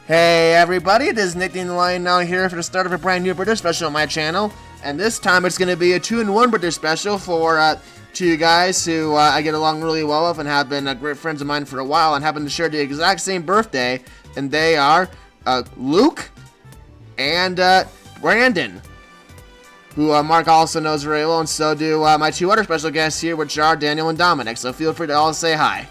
Hey everybody, this is Nick the Lion now here for the start of a brand new birthday special on my channel. And this time it's going to be a 2-in-1 birthday special for two guys who I get along really well with and have been great friends of mine for a while and happen to share the exact same birthday. And they are Luke and Brandon, who Mark also knows very well, and so do my two other special guests here, which are Daniel and Dominic. So feel free to all say hi.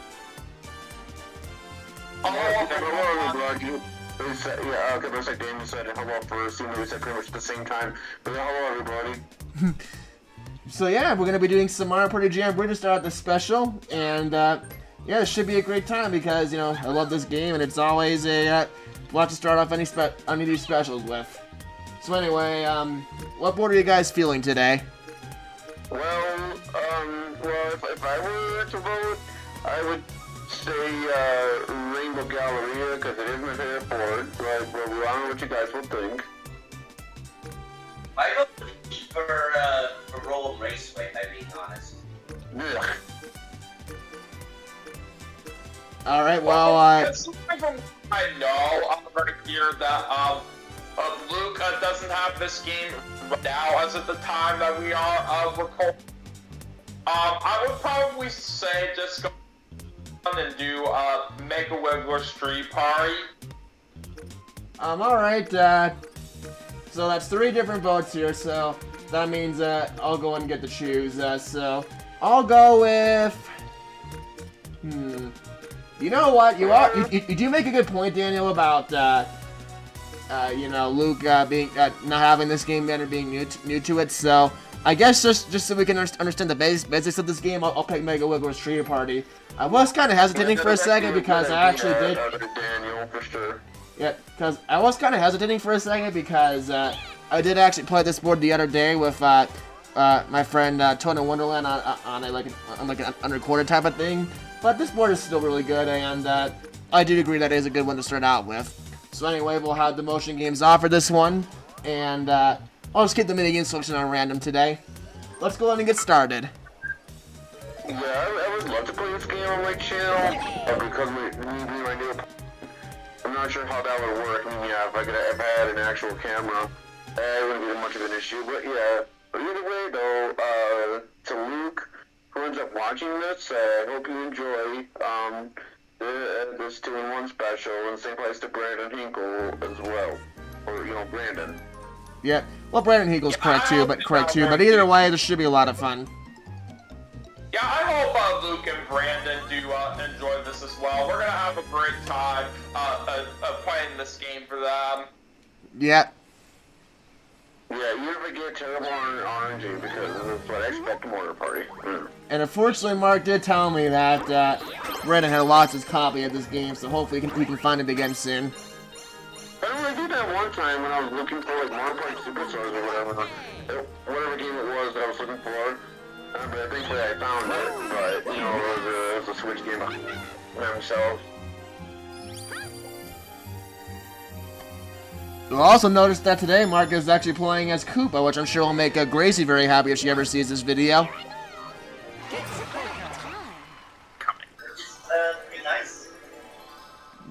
Yeah, okay, looks like Daniel said hello first, even though we said pretty much at the same time. But yeah, hello everybody. So yeah, we're gonna be doing some Mario Party Jam Bridge to start the special, and yeah, it should be a great time because I love this game, and it's always a lot to start off any of these specials with. So anyway, what board are you guys feeling today? Well, if I were to vote, I would say Rainbow Galleria, because it is my favorite board, but I don't know what you guys will think. I go for Roll Raceway, if I'm being honest. Yeah. Alright, well, I know right here that Luke doesn't have this game now as of the time that we are recording. I would probably say just go and do Mega Wiggler Street Party. Alright, so that's 3 different votes here, so that means I'll go and get to choose, so I'll go with, you know what, you do make a good point, Daniel, about, Luke being, not having this game yet or being new to it, so I guess just so we can understand the basics of this game, I'll pick Mega Wiggler Street Party. I was kind of hesitating for a second because I actually did. Daniel, for sure. Yeah, because I was kind of hesitating for a second because I did actually play this board the other day with my friend Tona Wonderland on an unrecorded type of thing. But this board is still really good, and I do agree that it is a good one to start out with. So anyway, we'll have the motion games off for this one, and I'll just keep the minigame selection on random today. Let's go ahead and get started. Yeah, I would love to play this game on my channel, because my new. I'm not sure how that would work. I mean, yeah, if I had an actual camera, it wouldn't be much of an issue. But yeah, either way though, to Luke, who ends up watching this, I hope you enjoy this 2-in-1 special, and same place to Brandon Hinkle as well, or Brandon. Yeah, well, Brandon Hinkle's correct too, but either way, this should be a lot of fun. Yeah, I hope Luke and Brandon do enjoy this as well. We're gonna have a great time playing this game for them. Yeah. Yeah, you never get terrible RNG because that's what I expect from Mario Party. And unfortunately, Mark did tell me that Brandon had lost his copy of this game, so hopefully we can find it again soon. I did that one time when I was looking for like Mario Party Superstars or whatever game it was that I was looking for. But thankfully I found it, but it was a Switch game by himself. You'll also notice that today Mark is actually playing as Koopa, which I'm sure will make Gracie very happy if she ever sees this video. Pretty nice.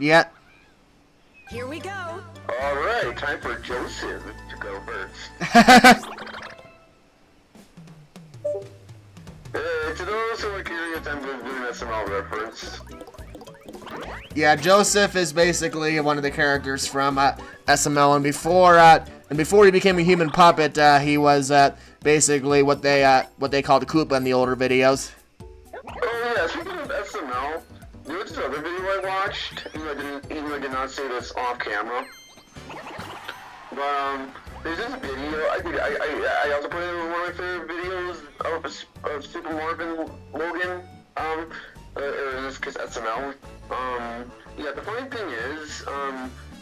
Yeah. Here we go. Alright, time for Joseph to go first. To those who are curious, I'm doing an SML reference. Yeah, Joseph is basically one of the characters from SML, and before he became a human puppet, he was basically what they called Koopa in the older videos. Oh yeah, speaking of SML, there was this other video I watched, even though I did not say this off camera. But there's this video, I also put it in one of my favorite videos of Super Marvin Logan, or in this case SML. Yeah, the funny thing is,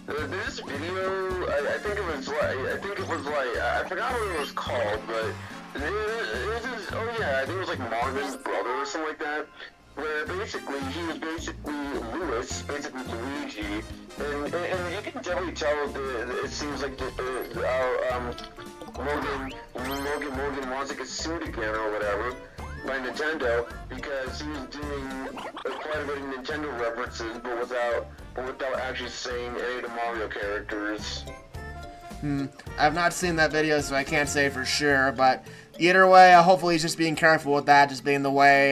there's this video, I think it was like, I forgot what it was called, but it was, oh yeah, I think it was like Marvin's brother or something like that, where basically, he was basically Lewis, basically Luigi, and you can definitely tell that it seems like Morgan wants like a suit again or whatever, by Nintendo because he was doing quite a bit of Nintendo references, but without actually saying any of the Mario characters. I've not seen that video, so I can't say for sure, but either way, hopefully he's just being careful with that, just being the way,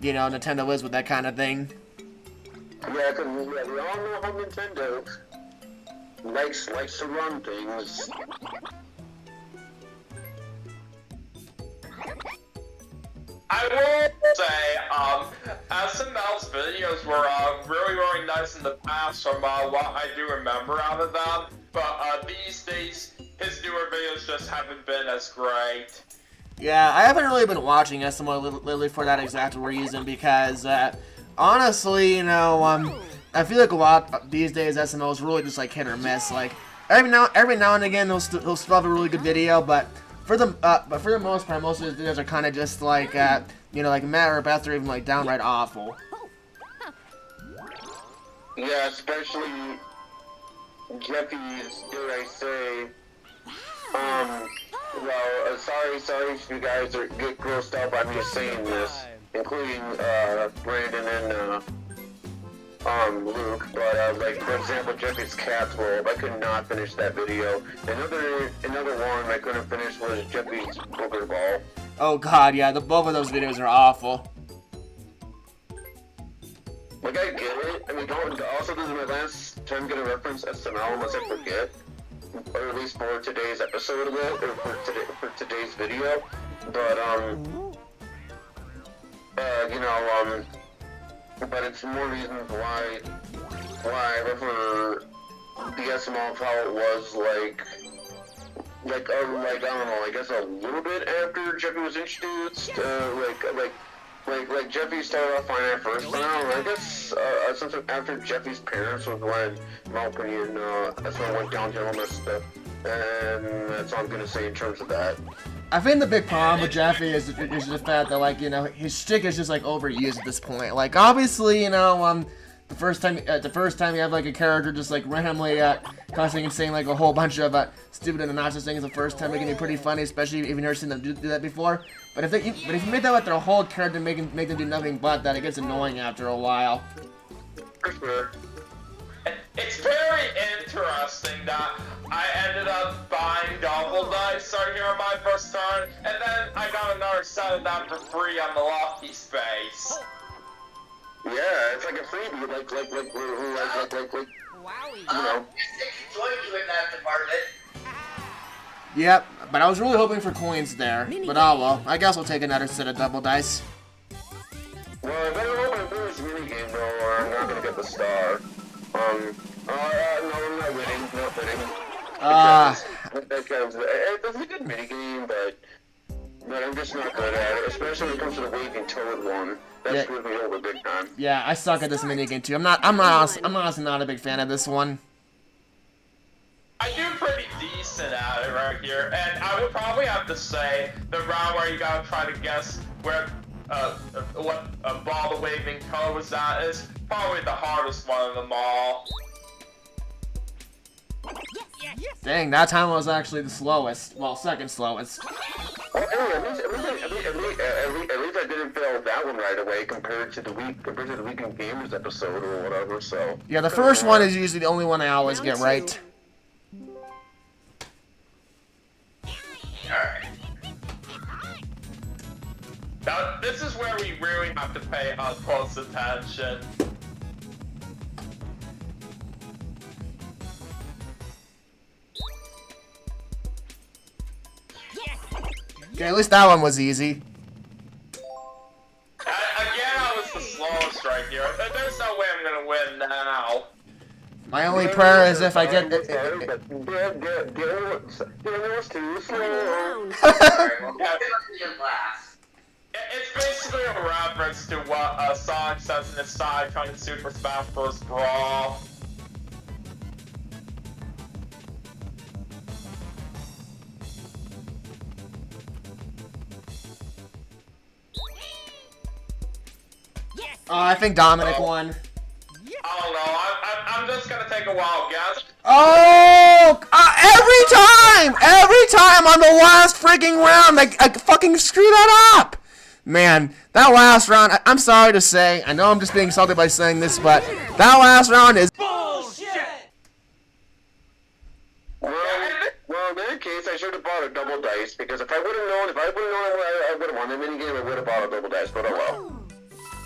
you know, Nintendo is with that kind of thing. Yeah, because we all know how Nintendo likes to run things. I will say, SML's videos were really nice in the past from what I do remember out of them, but these days, his newer videos just haven't been as great. Yeah, I haven't really been watching SML lately for that exact reason because, honestly, you know, I feel like a lot these days SML is really just like hit or miss. Like every now and again, he'll still have a really good video, but for the most part, most of his videos are kind of just like, you know, like meh or best or even like downright awful. Yeah, especially Jeffy's, dare I say, well, sorry if you guys get grossed out by me saying this, including, Brandon and, Luke, but, like, for example, Jeffy's Cat's World, I could not finish that video. Another one I couldn't finish was Jeffy's Booger Ball. Oh god, yeah, both of those videos are awful. Like, I get it. I mean, also, this is my last time gonna reference SML unless I forget. Or at least for today's episode of it, or for today's video. But, you know, but it's more reasons why I prefer the SML of how it was, I don't know, I guess a little bit after Jeffy was introduced, like Jeffy started off fine at first, but I don't know, I guess, sometime after Jeffy's parents was when, in my opinion, that's when it went downhill and stuff, and that's all I'm gonna say in terms of that. I think the big problem with Jeffy is the fact that, like, you know, his shtick is just like overused at this point. Like, obviously, you know, the first time you have like a character just like randomly constantly saying like a whole bunch of stupid and obnoxious things the first time, it can be pretty funny, especially if you've never seen them do that before. But if you make that with their whole character, make them do nothing but that, it gets annoying after a while. For sure. It's very interesting that I ended up buying double dice right here on my first turn, and then I got another set of them for free on the lucky space. Yeah, it's like a freebie, like, Wowie. you know. Enjoyed doing that part of it. Yep, but I was really hoping for coins there. But oh well, I guess we'll take another set of double dice. Well, I better hope I finish the minigame though, or I'm not gonna get the star. No, I'm not winning, because it's a good minigame, but I'm just not good at it, especially when it comes to the waving toad one. That screwed me over big time. Yeah, I suck at this minigame too. I'm honestly not a big fan of this one. I do pretty decent at it right here, and I would probably have to say the round where you gotta try to guess where what ball the waving toad was at is probably the hardest one of them all. Dang, that time was actually the slowest. Well, second slowest. Well, anyway, at least I didn't fail that one right away compared to the Weekend Gamers episode or whatever. So Yeah, the first one is usually the only one I always get right. Alright. Now, this is where we really have to pay close attention. Okay, at least that one was easy. Again, I was the slowest right here. There's no way I'm gonna win now. My only prayer is if I get... Alright, well, It's basically a reference to what Sonic says in his side trying to Super Smash Bros. Brawl. I think Dominic won. I don't know, I'm just gonna take a wild guess. Oh! Every time on the last freaking round, I fucking screw that up! Man, that last round, I'm sorry to say, I know I'm just being salty by saying this, but that last round is Bullshit! Well, in that case, I should have bought a double dice, because if I would have known, I would have won the minigame, I would have bought a double dice, but oh well.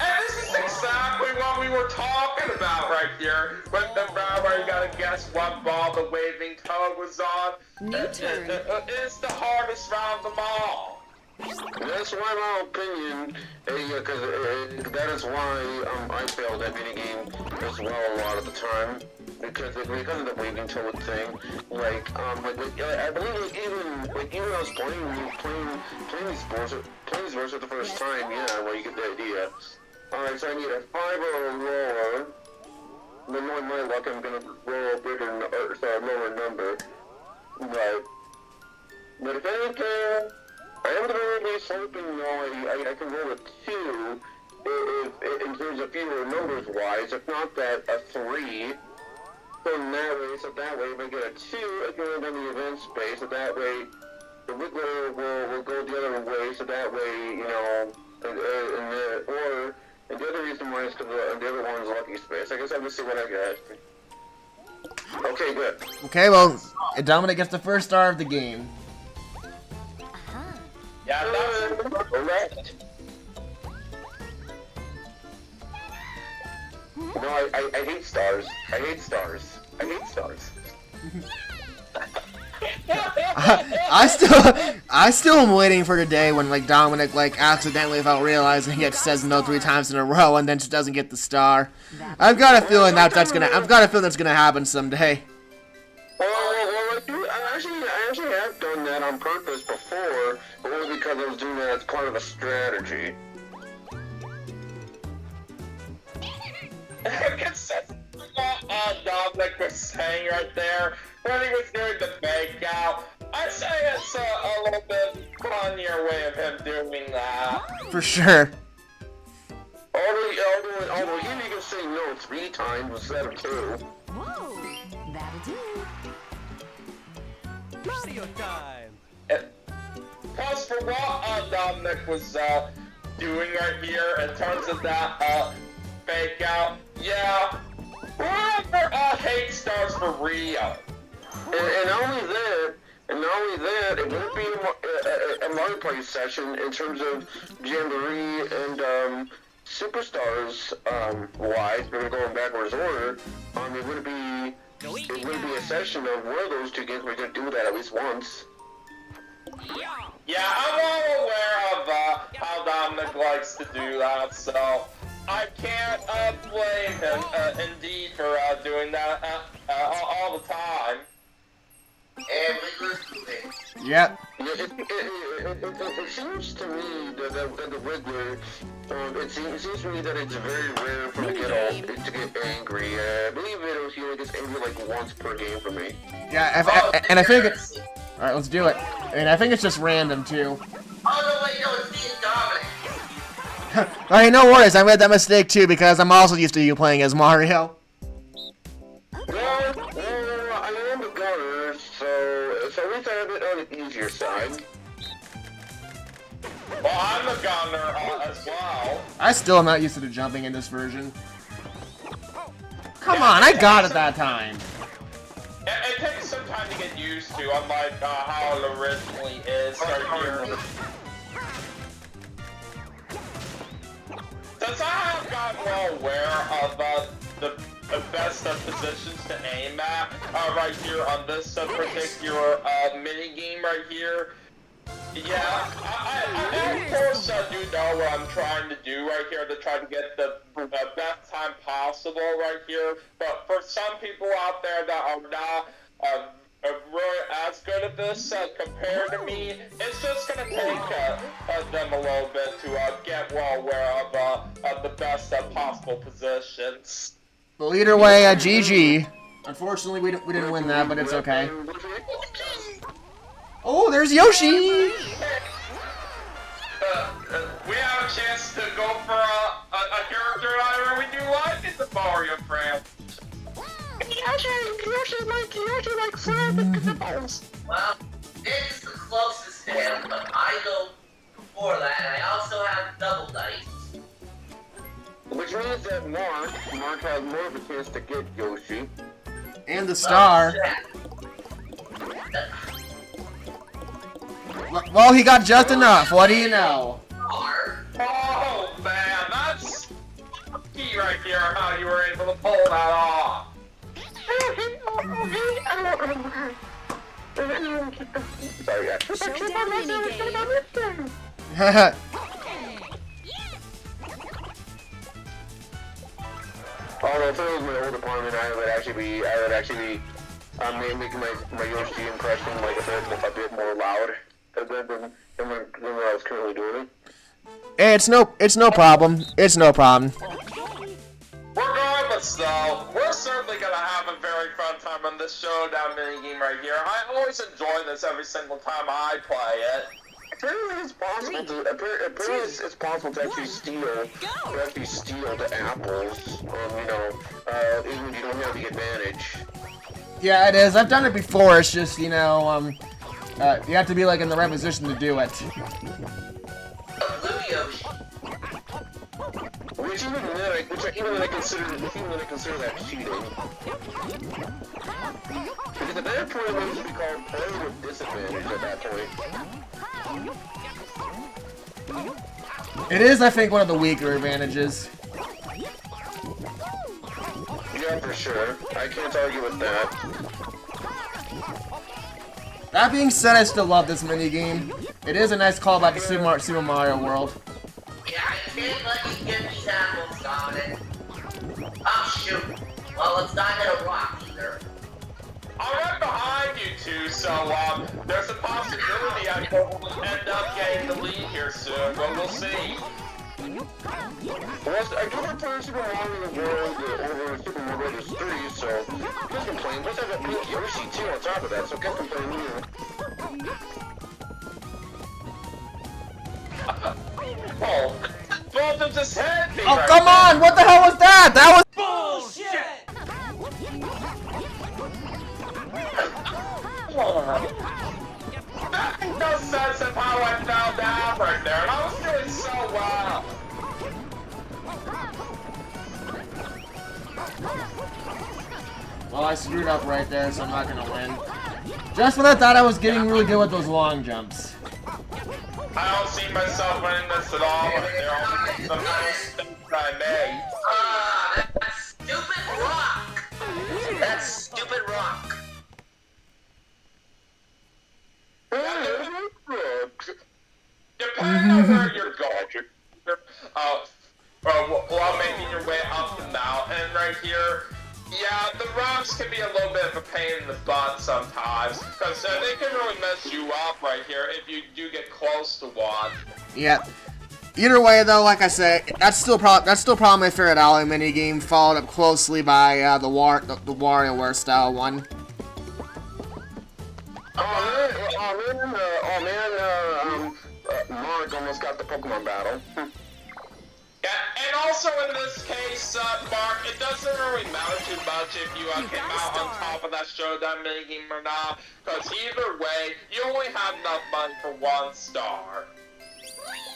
And this is exactly what we were talking about right here. With the round where you gotta guess what ball the waving toad was on. New turn. It's the hardest round of them all. That's my opinion, because that is why I failed that minigame as well a lot of the time. Because of the waving toad thing, I believe even when I was playing these boards for the first time, yeah, well you get the idea. Alright, so I need a 5 or a roller. Then knowing my luck, I'm gonna roll a lower number. Right. But if anything, I am at the very least hoping, I can roll a 2 in terms of fewer numbers wise, if not that, a 3. So that way, if I get a 2, I can roll down the event space, so that way, the Wiggler will go the other way, so that way, and the other reason why is because the other one's lucky space. I guess I'm gonna see what I got. Okay, good. okay. Well, Dominic gets the first star of the game. Yeah, that's correct. No, I hate stars. I hate stars. I hate stars. I still am waiting for the day when Dominic accidentally, without realizing, he says no 3 times in a row and then just doesn't get the star. I've got a feeling that's gonna happen someday. I actually have done that on purpose before, but only because I was doing that as part of a strategy. Dominic was saying right there when he was doing the fake out. I'd say it's a little bit funnier way of him doing that. For sure. Although you can say no 3 times instead of 2. Whoa, that'll do. Mario time! As for what Dominic was doing right here in terms of that fake out, yeah, whoever hate stars for real. And not only that, it won't be a marketplace session in terms of Jamboree and Superstars wise, but we're going backwards order. It wouldn't be a session of one of those 2 games. We're gonna do that at least once. Yeah, I'm well aware of how Dominic likes to do that, so I can't blame him indeed for doing that all the time. And we listen. Yep. It seems to me that the Wiggler, it seems to me that it's very rare for him to get angry. I believe he only gets angry once per game for me. Yeah, and I think it's... Alright, let's do it. And I think it's just random, too. Oh, no, wait, no, it's me and Dominic. Alright, no worries, I made that mistake, too, because I'm also used to you playing as Mario. Well, I am a gunner, so at least I have it on the easier side. Well, I'm a gunner as well. I still am not used to the jumping in this version. Come on, I got it that time. It takes some time to get used to, unlike how it originally is right here. Since I have gotten well aware of the best positions to aim at right here on this particular mini game right here, yeah, I of course do know what I'm trying to do right here to try to get the best time possible right here. But for some people out there that are not really as good at this compared to me, it's just gonna take them a little bit to get well aware of the best possible positions. Well, either way, GG. Unfortunately, we didn't win that, but it's okay. Oh, there's Yoshi! We have a chance to go for a character that we do like in the Mario franchise. Yoshi like Samus. Well, this is the closest to him, but I go before that, and I also have is that Mark has more of a chance to get Yoshi. And the star. Well, he got just enough. What do you know? Oh man, that's key right here. How you were able to pull that off. Sorry, guys. Showdown minigame. Although if it was my old apartment, I would actually be making my Yoshi impression like a bit more loud than what I was currently doing. Hey, it's no problem. It's no problem. Regardless, though, we're certainly gonna have a very fun time on this showdown minigame right here. I always enjoy this every single time I play it. Apparently it's possible to actually steal the apples. Even if you don't have the advantage. Yeah, it is. I've done it before. It's just, you know, you have to be like in the right position to do it. Which even then I consider that cheating. Because at that point it would be called playing with disadvantage at that point. It is, I think, one of the weaker advantages. Yeah, for sure. I can't argue with that. That being said, I still love this minigame. It is a nice callback to Super Mario World. Yeah, I can't let you get these apples, Dominic. Oh, shoot. Well, it's not gonna rock either. I'm right behind you two, so there's a possibility I could end up getting the lead here soon, but we'll see. Well, I do prefer Super Mario World over Super Mario Bros. 3, so can't complain. Plus I got Pink Yoshi too on top of that, so can't complain either. Oh, both of just hit me. Oh, right come there. on! What the hell was that? That was Bullshit! That makes no sense of how I fell down right there, and I was doing so well. Well, I screwed up right there, so I'm not gonna win. Just when I thought I was getting really good with those long jumps. I don't see myself winning this at all, but they're only the mistakes I made. That stupid rock! That stupid rock! Depending on where you're going, while making your way up the mountain right here, yeah, the rocks can be a little bit of a pain in the butt sometimes, because they can really mess you up right here if you do get close to one. Yeah. Either way, though, like I said, that's still probably my favorite alley minigame, followed up closely by the WarioWare style one. Mark almost got the Pokemon battle. Yeah, and also in this case, Mark, it doesn't really matter too much if you came out on top of that showdown minigame or not, because either way, you only have enough money for 1 star.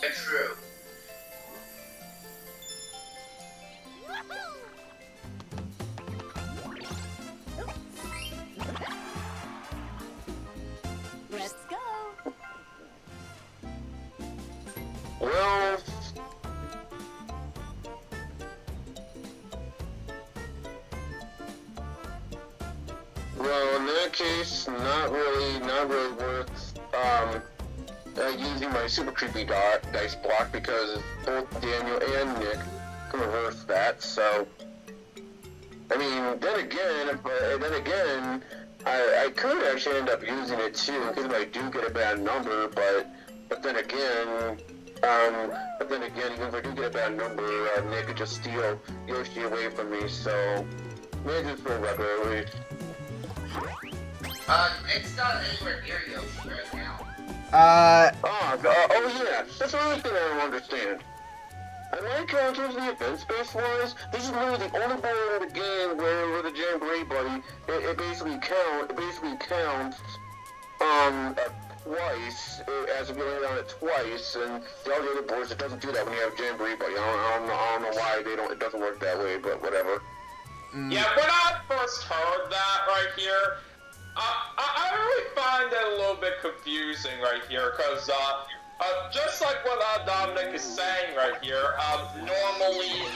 It's true. Let's go. Well, in that case, not really worth using my super creepy dice block because both Daniel and Nick can reverse that. So, I mean, then again, I could actually end up using it too because I do get a bad number, but then again, even if I do get a bad number, Nick could just steal Yoshi away from me. So, maybe just for regularly. It's not anywhere near Yoshi right now. Oh yeah, that's another thing I don't understand. I like how in terms of the event space wise, this is really the only part of the game where the Jamboree buddy, it basically counts, twice, as a going on it twice, and all the other boards, it doesn't do that when you have Jamboree Buddy. I don't know why it doesn't work that way, but whatever. Yeah, when I first heard that right here, I really find it a little bit confusing right here, because just like what Dominic is saying right here, normally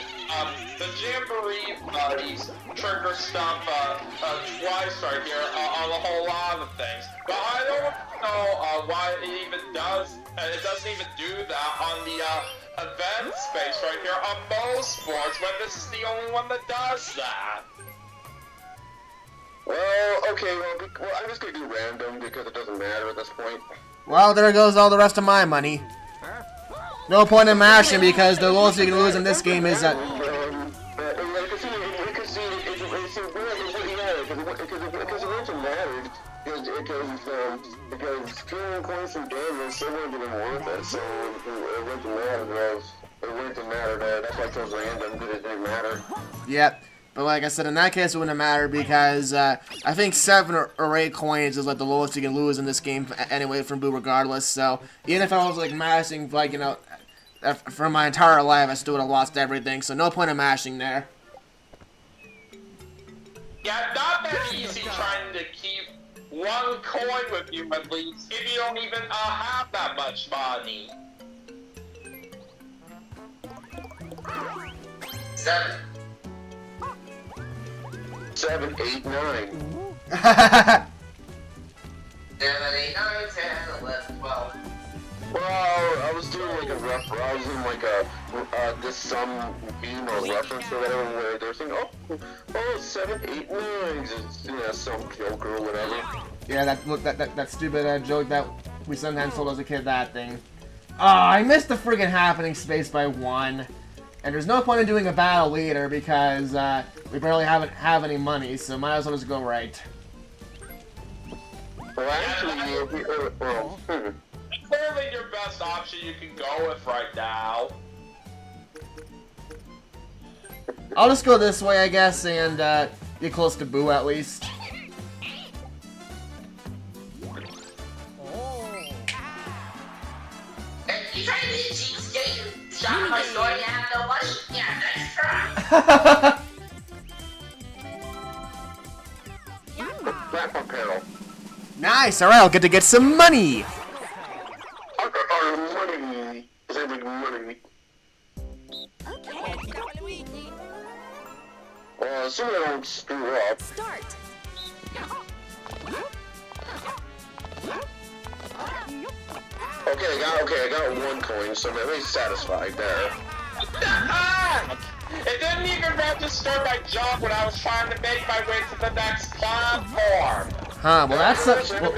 the Jamboree Buddies trigger stuff twice right here on a whole lot of things. But I don't know why it even does, it doesn't even do that on the event space right here on most boards, when this is the only one that does that. Well, okay, well, I'm just gonna do random because it doesn't matter at this point. Well, there goes all the rest of my money. No point in mashing because the lowest you can lose in this game is Because it doesn't matter. Because stealing coins from damage still wouldn't have been worth it, so it wouldn't matter. It wouldn't matter. That's why I chose random, because it didn't matter. Yep. But like I said, in that case, it wouldn't matter because I think 7 or 8 coins is like the lowest you can lose in this game anyway from Boo regardless. So even if I was like mashing, like, you know, for my entire life, I still would have lost everything. So no point in mashing there. Yeah, not that easy trying to keep one coin with you at least if you don't even have that much money. 7. 7, 8, 9. 7, 8, 9, 10, 11, 12. Well, I was doing like I was in like this some meme or reference or whatever where they're saying, oh, 7, 8, 9. It's, you know, some joke or whatever. Yeah, that stupid joke that we sometimes told as a kid, that thing. I missed the friggin' happening space by 1. And there's no point in doing a battle later because we barely have any money, so might as well just go right. Well, actually, Clearly your best option you can go with right now. I'll just go this way, I guess, and get close to Boo at least. Hey, you trying to be a cheapskate and shot my sword and have no money? Yeah, nice try. Platform panel. Nice, alright, I'll get to get some money! Money. Is everything money? Okay, Luigi. Well, assuming I don't screw up. Start. Okay, I got 1 coin, so I'm at least satisfied there. It didn't even register my jump when I was trying to make my way to the next platform. Huh, well that's That was what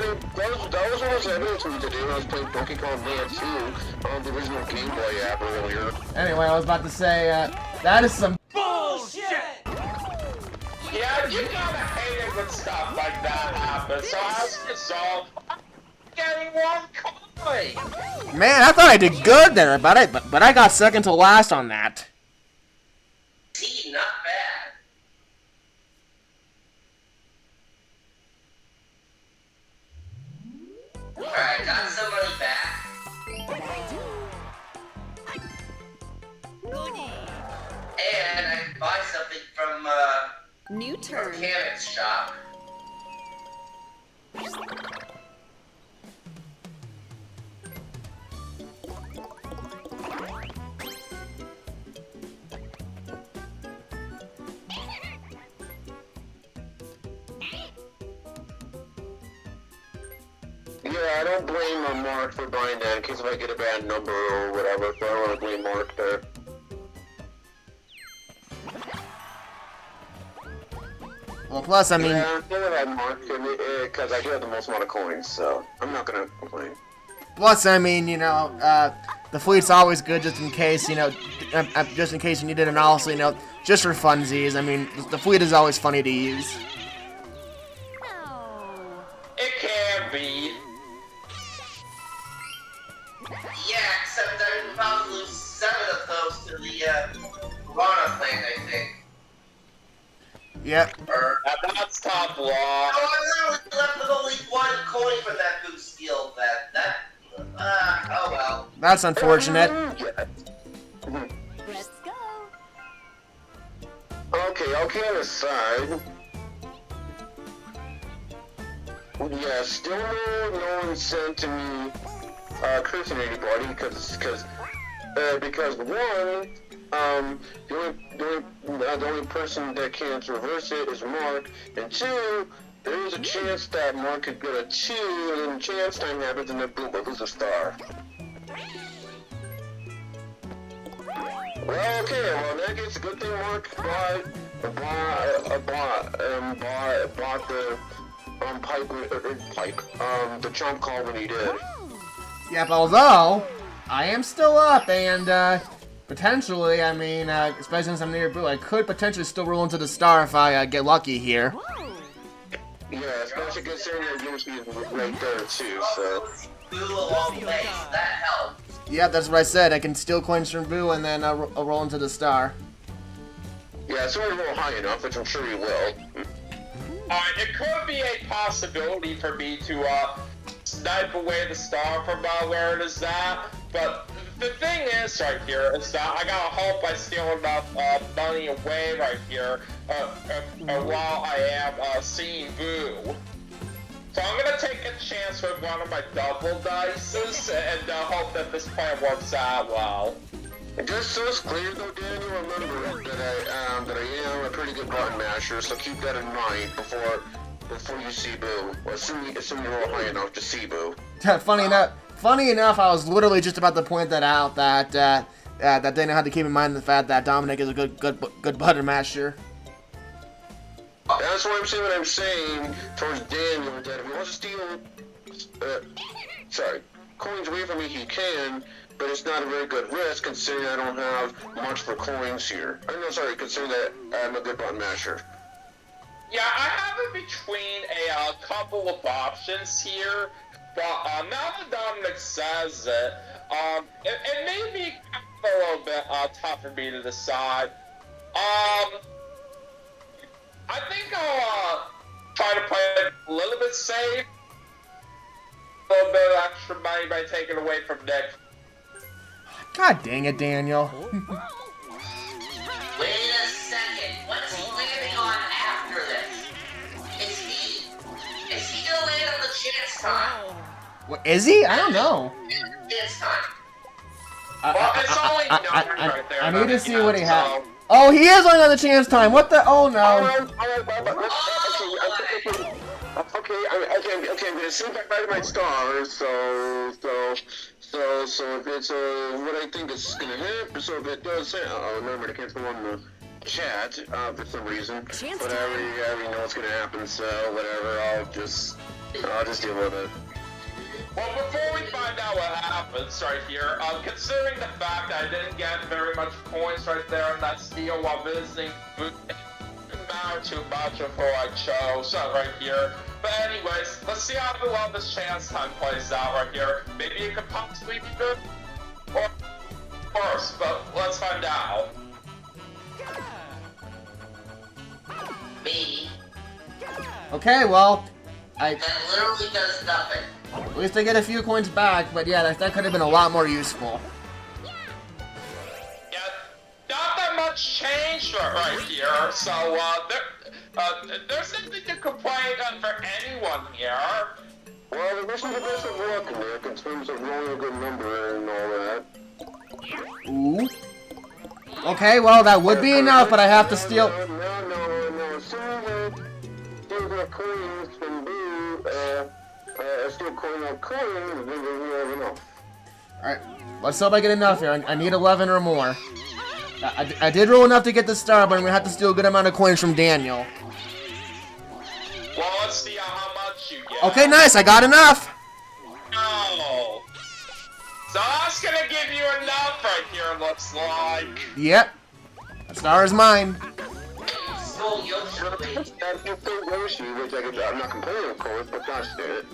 was happening to me today when I was playing Donkey Kong Land 2 on the original Game Boy app earlier. Anyway, I was about to say, that is some Bullshit! Yeah, you gotta hate it when stuff like that happens, so as a result, I'm getting 1 coin! Man, I thought I did good there, but I got second to last on that. See, not bad. Alright, got some money back. And I can buy something from, New turn. mechanic's shop. Yeah, I don't blame Mark for buying that in case if I get a bad number or whatever, so I don't want to blame Mark there. Well, plus, I mean... Yeah, I'm gonna have Mark because I do have the most amount of coins, so I'm not gonna complain. Plus, I mean, you know, the fleet's always good just in case, you know, just in case you need it, and also, you know, just for funsies. I mean, the fleet is always funny to use. No. It can be. Yeah, except I would probably lose 7 of those to the, Piranha Plant, I think. Yep. Or... That's top law. Oh, I literally left with only 1 coin from that boost skill that Oh well. That's unfortunate. Let's go. Okay, I'll get aside. Yeah, still no one sent to me cursing anybody because one, the only person that can reverse it is Mark, and two, there is a chance that Mark could get a 2, and then chance time happens, and then boom, I lose a star. Well, okay, well, in that case, a good thing Mark bought the the jump call when he did. Yep, although I am still up, and potentially, I mean, especially since I'm near Boo, I could potentially still roll into the star if I get lucky here. Yeah, especially considering that Yoshi is right there too, so. Boo along the way, so that helps. Yeah, that's what I said. I can steal coins from Boo and then I'll roll into the star. Yeah, so we roll high enough, which I'm sure you will. It could be a possibility for me to snipe away the star from where it is at, but the thing is right here is that I gotta hope I steal enough money away right here while I am seeing Boo. So I'm gonna take a chance with one of my double dices and hope that this plan works out well. Just so it's clear though, Daniel, remember that I am a pretty good button masher, so keep that in mind before you see Boo. Or assuming you roll high enough to see Boo. Funny enough, I was literally just about to point that out, that Daniel had to keep in mind the fact that Dominic is a good button masher. That's what I'm saying towards Daniel, that if he wants to steal, coins away from me, he can, but it's not a very good risk considering I don't have much for coins here. Considering that I'm a good button masher. Yeah, I have it between a couple of options here, but now that Dominic says it, it may be a little bit tough for me to decide. I think I'll try to play it a little bit safe. A little bit of extra money by taking away from Nick. God dang it, Daniel. Wait a second. What's he landing on after this? Is he gonna land on the chance time? What, is he? I don't know. Chance time. Well, it's only numbers right there. I need to see what he has. Oh, he is on another chance time. What the? Oh no. Okay, I'm gonna see back by my stars. So if it's what I think is gonna happen. So if it does, remember to cancel on the chat for some reason. But I already know what's gonna happen. So whatever, I'll just deal with it. Well, before we find out what happens right here, considering the fact that I didn't get very much coins right there in that steal while visiting, it didn't matter too much before I chose right here. But anyways, let's see how well this chance time plays out right here. Maybe it could possibly be good or worse, but let's find out. Me. Okay, well, That literally does nothing. at least I get a few coins back, but yeah, that could have been a lot more useful. Yeah, not that much change right here, so there's nothing to complain for anyone here. Well, there wasn't the best of luck, Nick, in terms of rolling a good number and all that. Ooh. Okay, well, that would be enough, but I have to steal. No. As soon as I steal the coins from Boo, steal coin on coins, then we have enough. Alright, let's hope I get enough here. I need 11 or more. I did roll enough to get the star, but I'm gonna have to steal a good amount of coins from Daniel. Well, let's see how much you get. Okay, nice, I got enough. No. So that's gonna give you enough right here, looks like. Yep. The star is mine. Stole Yoshi. Yoshi, which I'm not complaining, of course, but gosh dang it.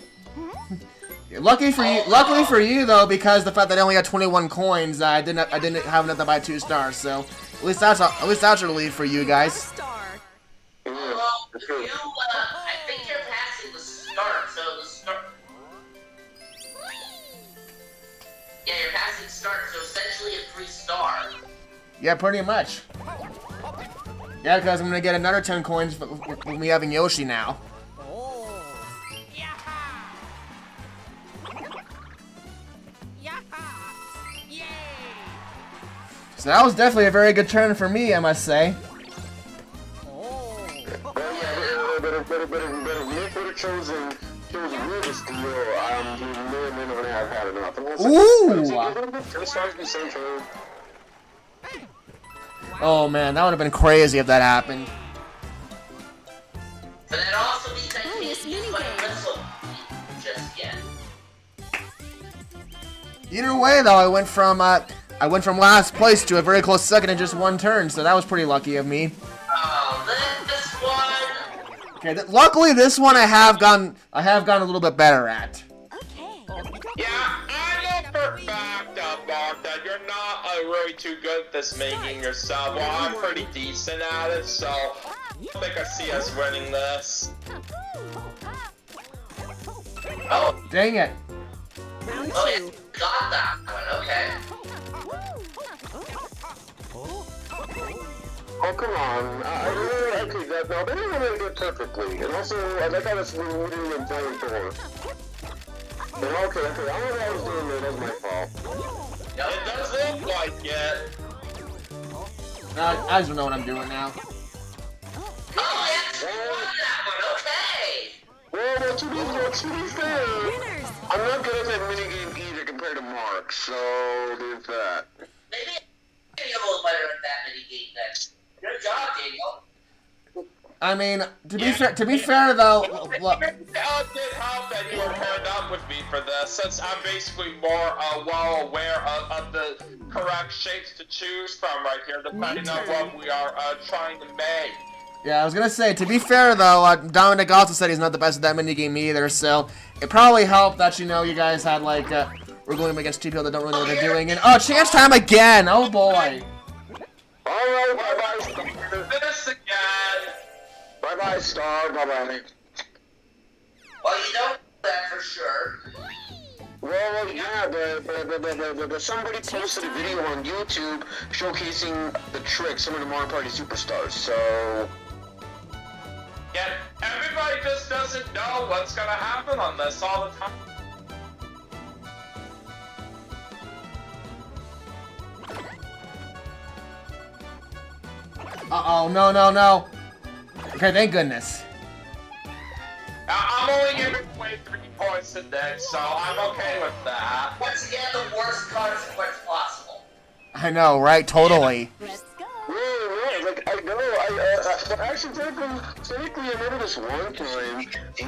Luckily for you though, because the fact that I only got 21 coins, I didn't have enough to buy 2 stars. So at least that's a relief for you guys. Star. Well, I think you're passing the start, so the start... essentially a free star. Yeah, pretty much. Yeah, because I'm gonna get another 10 coins with me having Yoshi now. So that was definitely a very good turn for me, I must say. Well, yeah, but if Nick would have chosen Rubik's Deal, he may or may not have had enough. Ooh! Oh man, that would have been crazy if that happened. But that also means I can't use my whistle just yet. Either way, though, I went from last place to a very close second in just one turn, so that was pretty lucky of me. Oh, this one. Okay, luckily this one I have gone a little bit better at. Yeah, I know for a fact, Mark, that you're not really too good at this making yourself. Well, I'm pretty decent at it, so I don't think I see us winning this. Oh, Dang it! oh yeah, got that one. Okay. Oh, come on. Okay, no, they didn't really do it perfectly. And also, I like how this moving and playing door. And okay, I don't know what I was doing there, that was my fault. It does look like it. I just don't know what I'm doing now. Oh, yeah, you won that one. Okay. Well, to be fair, I'm not good at that minigame either compared to Mark, so there's that. Maybe Daniel was better at that mini game then. Good job, Daniel. I mean, to be fair though, look. It did help that you were paired up with me for this, since I'm basically more well aware of the correct shapes to choose from right here, depending on what we are trying to make. Yeah, I was gonna say, to be fair though, Dominic also said he's not the best at that minigame either, so it probably helped that, you know, you guys had like, we're going against two people that don't really know what they're doing, and oh, chance time again! Oh boy! Alright, bye-bye. This again! Bye-bye, Star. Bye-bye. Well, you know that for sure. Well, yeah, but somebody posted a video on YouTube showcasing the trick, some of the Mario Party superstars, so... Yeah, everybody just doesn't know what's gonna happen on this all the time. Uh-oh, no. Okay, thank goodness. I'm only giving away 3 points today, so I'm okay with that. Once again, the worst consequence possible. I know, right? Totally. Yeah, like, I know, actually, technically, I remember this one time I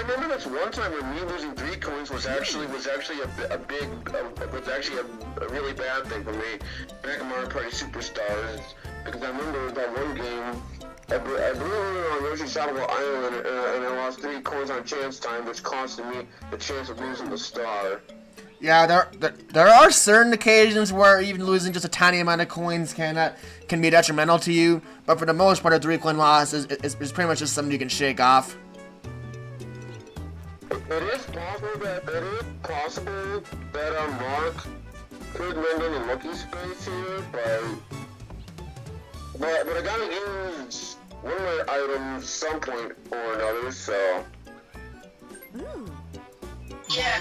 remember this one time where me losing 3 coins was actually a really bad thing for me back in Mario Party Superstars, because I remember that one game, I believe we were on Yoshi's Shadow Island, and I lost 3 coins on chance time, which costed me the chance of losing the star. Yeah, there are certain occasions where even losing just a tiny amount of coins can be detrimental to you, but for the most part, a 3-coin loss is pretty much just something you can shake off. It is possible that Mark could win in the lucky space here, but I gotta use one of my items some point or another, so. Yeah,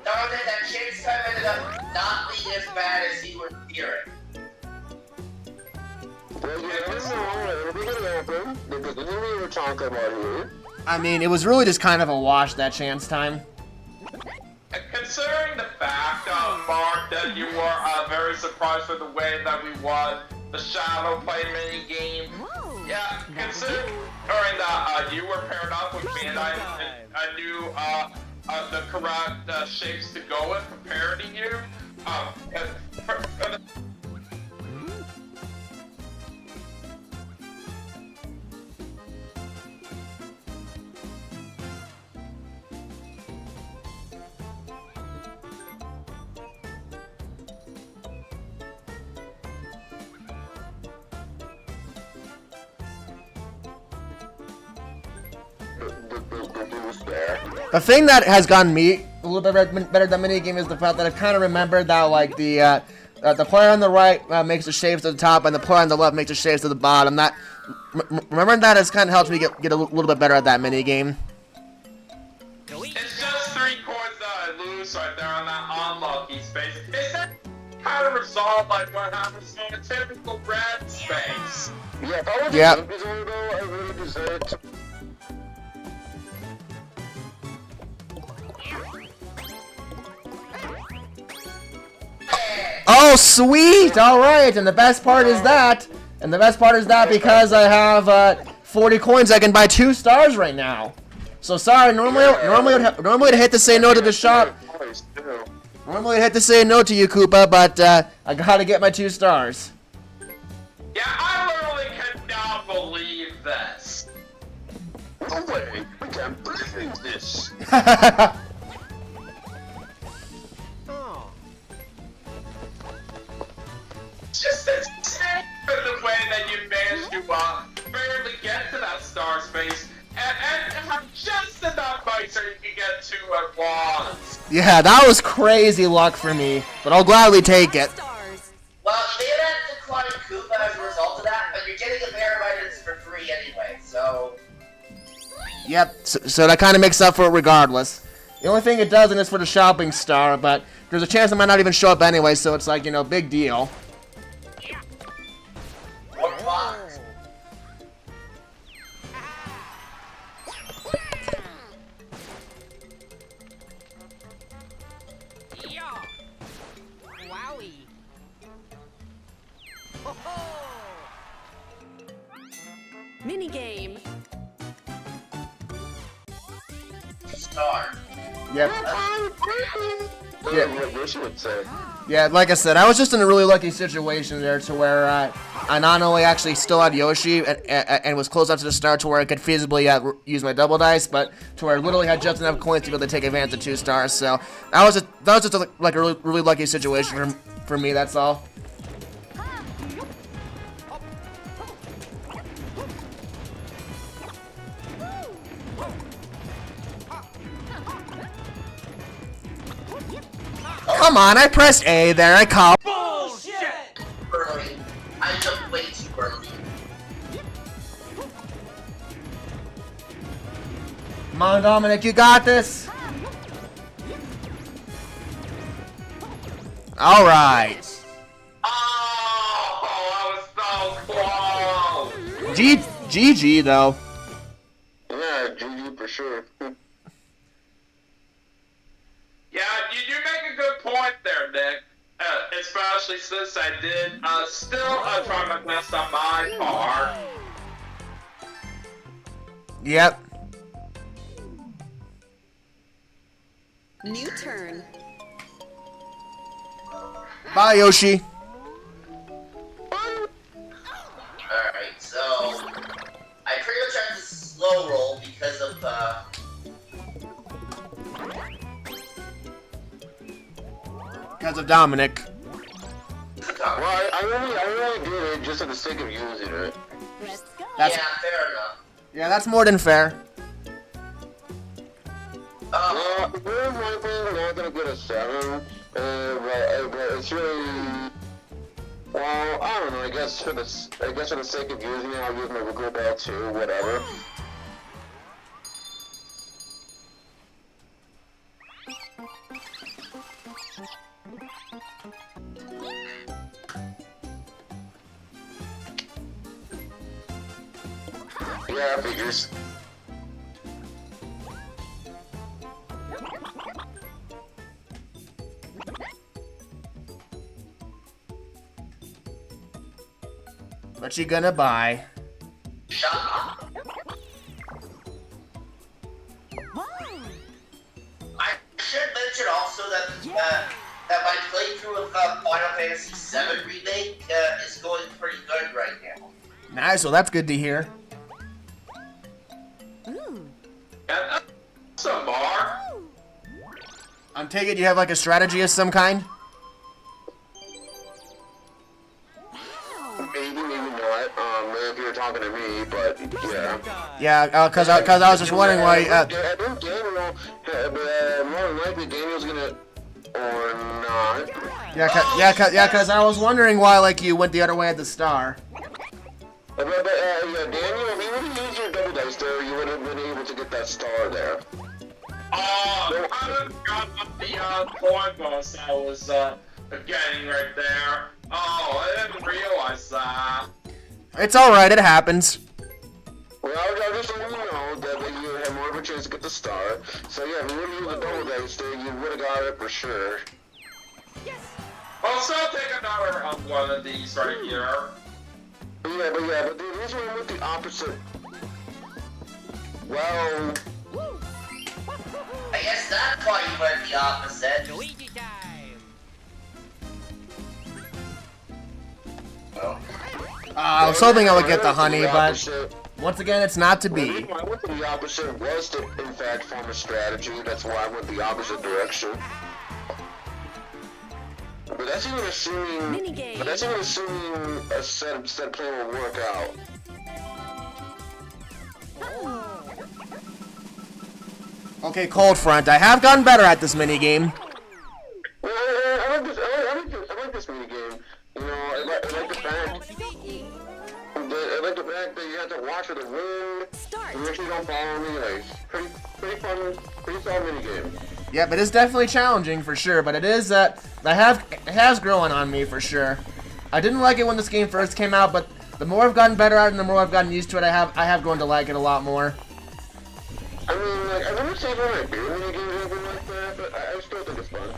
that chase time ended up not being as bad as you were fearing. Well, yeah, it'll be gonna happen. This is what we were talking about here. I mean, it was really just kind of a wash, that chance time. Considering the fact, Mark, that you were very surprised with the way that we won the Shadow Play mini game, yeah, considering that you were paired up with me and I knew the correct shapes to go with compared to you, The thing that has gotten me a little bit better than minigame is the fact that I've kind of remembered that like the player on the right makes the shapes to the top, and the player on the left makes the shapes to the bottom. That remembering that has kind of helped me get a little bit better at that minigame. It's just 3 coins that I lose right there on that unlucky space. Is that kind of resolved like what happens in a typical red space? Yeah, if I was Yep. a Zombie though, I really deserve to. Oh, sweet! All right, and the best part is that, because I have 40 coins, I can buy 2 stars right now. So sorry, normally I'd hate to say no to the shop. Normally I'd hate to say no to you, Koopa, but I gotta get my 2 stars. Yeah, I literally cannot believe this. No way! I can't believe this! It's just insane the way that you managed to barely get to that star space and have just enough money so you can get 2 at once. Yeah, that was crazy luck for me, but I'll gladly take it. Stars. Well, they had to decline Koopa as a result of that, but you're getting a pair of items for free anyway, so... Yep, so that kind of makes up for it regardless. The only thing it doesn't is for the shopping star, but there's a chance it might not even show up anyway, so it's like, you know, big deal. What box? Wowie. Minigame. Star. Yep. Yeah, what Yoshi would say. Yeah, like I said, I was just in a really lucky situation there to where I not only actually still had Yoshi and was close up to the star to where I could feasibly use my double dice, but to where I literally had just enough coins to be able to take advantage of 2 stars. So that was just a, like a really lucky situation for me. That's all. Come on, I pressed A there. I called. Early. I jumped way too early. Come on, Dominic, you got this. All right. Oh, I was so close. GG though. Yeah, GG for sure. Yeah, you do make a good point there, Nick. Especially since I did still try my best on my part. Yep. New turn. Bye, Yoshi. Alright, so... I pretty much had to slow roll because of, Because of Dominic. Well, I only did it just for the sake of using it. Let's go. That's, yeah, fair enough. yeah, that's more than fair. We're likely not gonna get a 7, but it's really... Well, I don't know, I guess for the sake of using it, I'll use my Wiggly Ball too, whatever. Yeah, figures. What you gonna buy? Shut up. I should mention also that that my playthrough of Final Fantasy VII Remake is going pretty good right now. Nice, well that's good to hear. Ooh. And some more. I'm taking you have like a strategy of some kind? Maybe not. If you're talking to me, but yeah. Yeah, cause I was just wondering why. I think Daniel, more than likely Daniel's gonna, or not. Yeah, cause I was wondering why like you went the other way at the star. Yeah, Daniel, if you would have used your double dice there, you would have been able to get that star there. I got the coin bonus I was getting right there. Oh, I didn't realize that. It's all right. It happens. Well, I'll just let you know that you have more of a chance to get the star. So yeah, if you would have used the double dice there, you would have got it for sure. Also, take another one of these right here. But the reason I went the opposite. Well, I guess that part you went the opposite. Luigi time. Well, I was hoping I would get the honey, but opposite. once again, it's not to The be. reason I went the opposite was to, in fact, form a strategy. That's why I went the opposite direction. But that's even assuming. Minigame. But that's even assuming a set plan will work out. Okay, Cold Front. I have gotten better at this minigame. Well, I like this minigame. You know, I like the fact. I like the fact that you have to watch for the wind. Start. You actually don't follow me. Like, pretty fun, pretty solid minigame. Yep, it is definitely challenging for sure, but it is it has grown on me for sure. I didn't like it when this game first came out, but the more I've gotten better at it and the more I've gotten used to it, I have grown to like it a lot more. I mean, like, I wouldn't say one of my favorite minigames or anything like that, but I still think it's fun.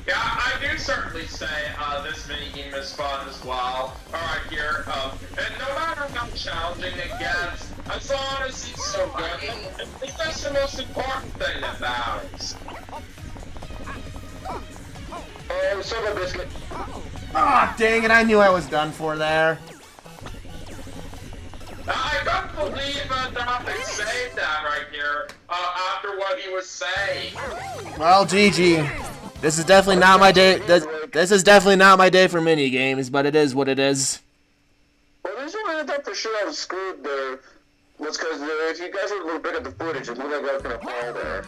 Yeah, I do certainly say this minigame is fun as well. Alright, here, and no matter how challenging it gets, as long as it's so good, I think that's the most important thing about it. Oh, Silver Biscuit. Ah, dang it! I knew I was done for there. I don't believe that they saved that right here, after what he was saying. Well, GG. This is definitely not my day. This is definitely not my day for mini games, but it is what it is. Well, the reason why I thought for sure I was screwed there was because if you guys were looking at the footage, it looked like I was gonna fall there.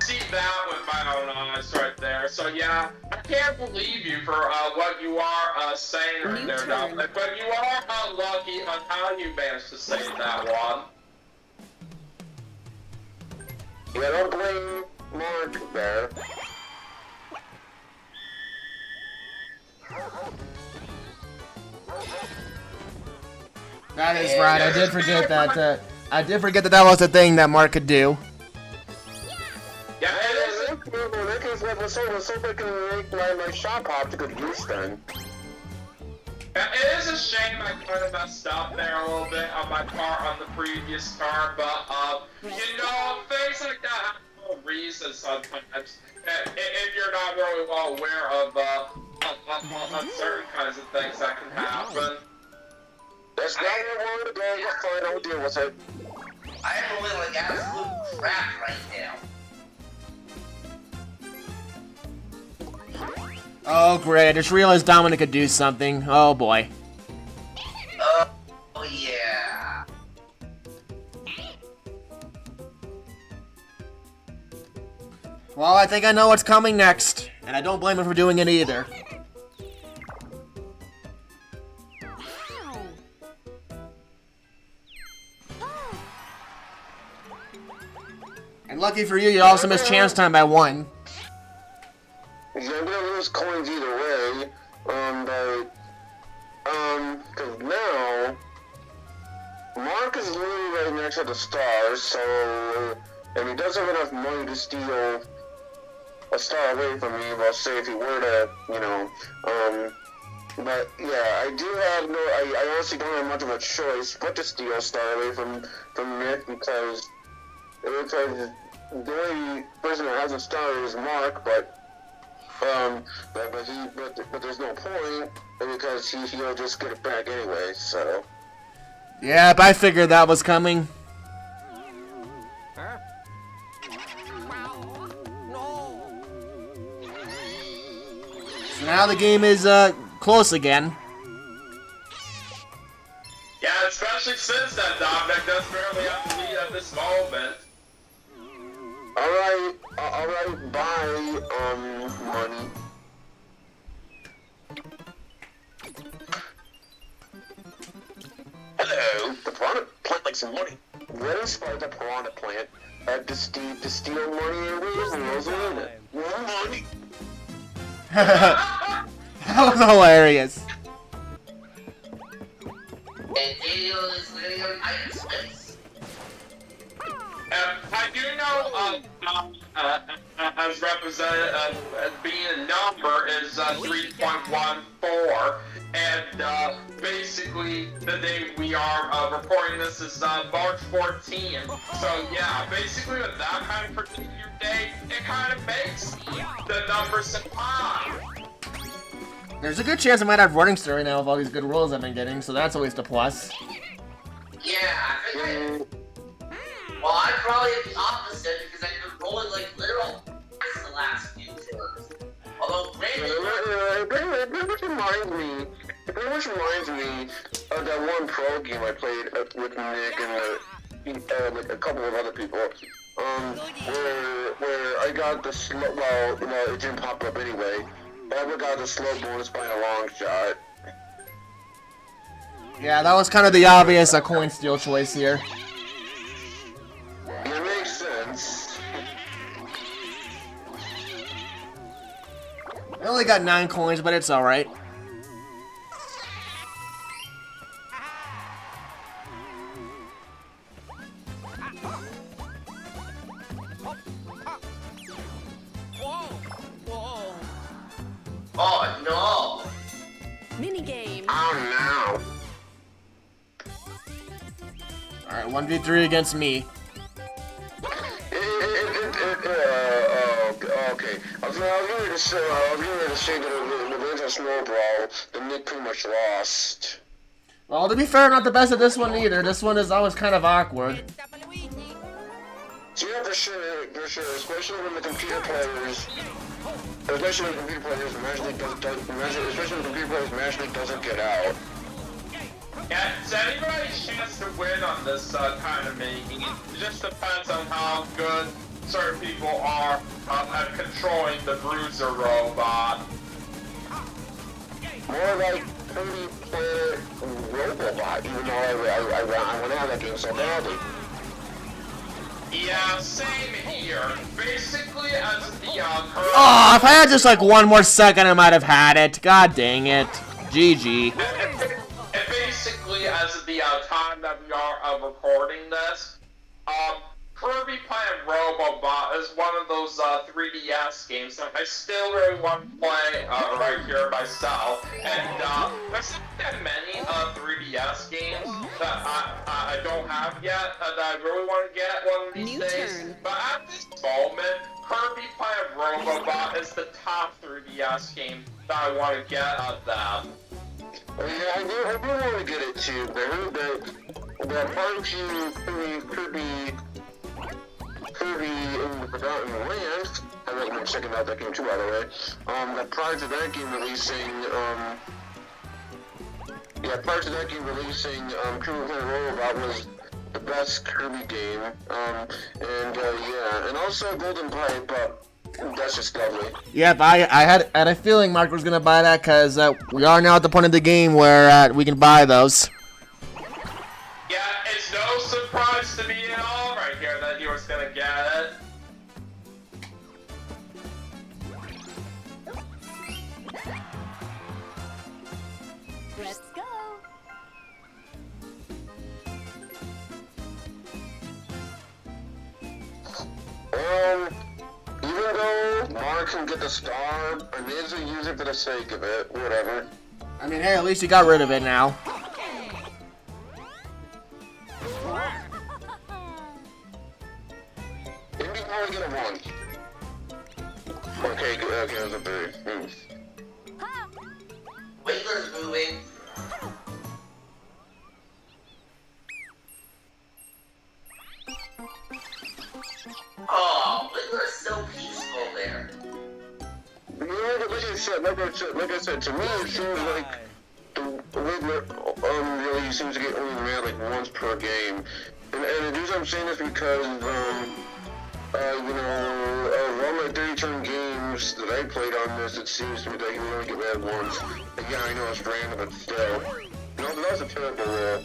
See that with my own eyes right there. So yeah, I can't believe you for what you are saying right there, Dominic. But you are unlucky on how you managed to say that one. Yeah, don't blame Mark there. That is right. I did forget that. I did forget that was a thing that Mark could do. Yeah, it is. Let's see if I can make my shot pop to good use then. It is a shame I kind of messed up there a little bit on my part on the previous car, but you know, things like that have no reason sometimes. If you're not really well aware of certain kinds of things that can happen. That's not what I wanted to do. You're fine. I'll deal with it. I'm feeling like absolute crap right now. Oh great! I just realized Dominic could do something. Oh boy. Oh yeah. Well, I think I know what's coming next, and I don't blame him for doing it either. And lucky for you, you also missed chance time by 1. I'm gonna lose coins either way. Cause now Mark is literally right next to the stars, so and he doesn't have enough money to steal a star away from me. Well, say if he were to, you know, but yeah, I do have no. I honestly don't have much of a choice but to steal a star away from Nick because the only person that has a star is Mark, but there's no point because he'll just get it back anyway. So Yep, I figured that was coming. So now the game is close again. since then, Dominic does barely have to lead at this moment. Alright, bye, money. Hello, the piranha plant likes some money. Let us find the piranha plant to steal money and rolls around it. Money. That was hilarious. And Daniel is living on item space. I do know, as represented as being a number is 3.14, and basically the day we are recording this is March 14th. So yeah, basically with that kind of particular day, it kind of makes the number high. There's a good chance I might have running story now with all these good rolls I've been getting, so that's always a plus. Yeah, I think well, I'm probably the opposite because I've been rolling like literal the last few turns. Although, It pretty much reminds me of that one pro game I played with Nick and like a couple of other people. Where I got the slow, well, it didn't pop up anyway. But I got the slow bonus by a long shot. Yeah, that was kind of the obvious coin steal choice here. It makes sense. I only got 9 coins, but it's alright. oh no! Minigame. Oh Alright, 1v3 against me. Okay. I was going to say that the Winter Snow Brawl, the Nick pretty much lost. Well, to be fair, I'm not the best at this one either. This one is always kind of awkward. Yeah, for sure, especially when the computer players, Magic doesn't get out. Yeah, it's anybody's chance to win on this kind of making. It just depends on how good certain people are at controlling the bruiser robot. More like 30-player robot, even though I want to have that game so badly. Yeah, same here. Basically, as the current... Oh, if I had just like 1 more second, I might have had it. God dang it. GG. And basically, as of the time that we are recording this, Kirby Planet Robobot is one of those 3DS games that I still really want to play right here myself. And there's not that many 3DS games that I don't have yet that I really want to get one of these days. Turn. But at this moment, Kirby Planet Robobot is the top 3DS game that I want to get of them. Yeah, I do want to get it too, but I heard that part 2 Kirby in the Forgotten Land, I recommend checking out that game too, by the way. That prior to that game releasing, Kirby Planet Robobot was the best Kirby game. And also Golden Pipe, that's just lovely. Yep, I had a feeling Mark was going to buy that because we are now at the point of the game where we can buy those. Yeah, it's no surprise to me at all right here that you was gonna get it. Let's go. Even though Mark can get the star, I may as well use it for the sake of it, whatever. I mean, hey, at least you got rid of it now. Maybe you only get a 1. Okay, good, okay, that's a 3. Wiggler's moving. Oh, Wiggler's so peaceful there. Yeah, like I said, to me it seems like really seems to get only mad like once per game. And the reason I'm saying this because, all my 30-turn games that I played on this, it seems to me that you only get mad once. Again, I know it's random, but still. That was a terrible roll.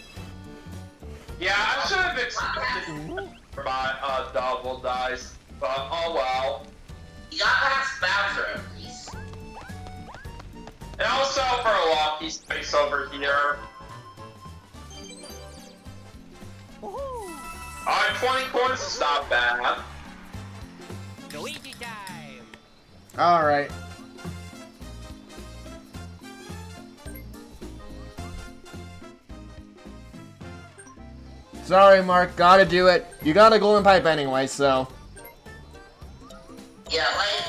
Yeah, I should have expected my double dice, but oh well. You got past Bowser at least. And also for a lucky space over here. Alright, 20 coins is not bad. Luigi time! Alright. Sorry, Mark. Gotta do it. You got a golden pipe anyway, so. Yeah, like,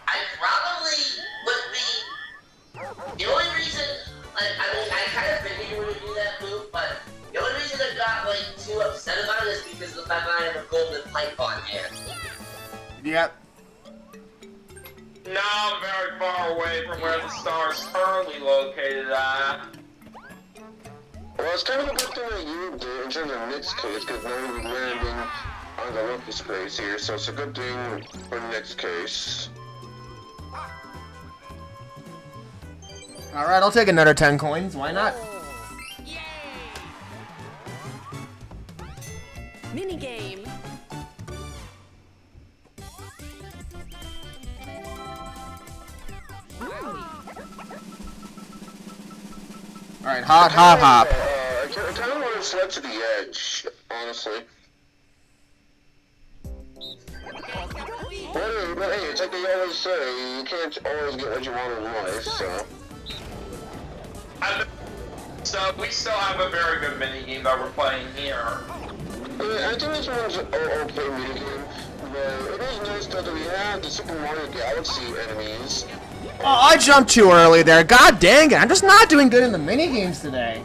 I probably would be... The only reason, like, I mean, I kind of figured you would do that move, but the only reason I got, like, too upset about it is because of the fact that I have a golden pipe on hand. Yep. Now I'm very far away from where the star is currently located at. Well, it's kind of a good thing that you did in terms of Nick's case, because now we're landing on the lucky space here, so it's a good thing for Nick's case. Alright, I'll take another 10 coins. Why not? Yay! Minigame. Alright, hop, hop, hop. I kind of want to sled to the edge, honestly. But hey, it's like they always say, you can't always get what you want in life, so... So we still have a very good minigame that we're playing here. I think this one's an okay minigame, but it is nice that we have the Super Mario Galaxy enemies. Oh, I jumped too early there. God dang it. I'm just not doing good in the minigames today.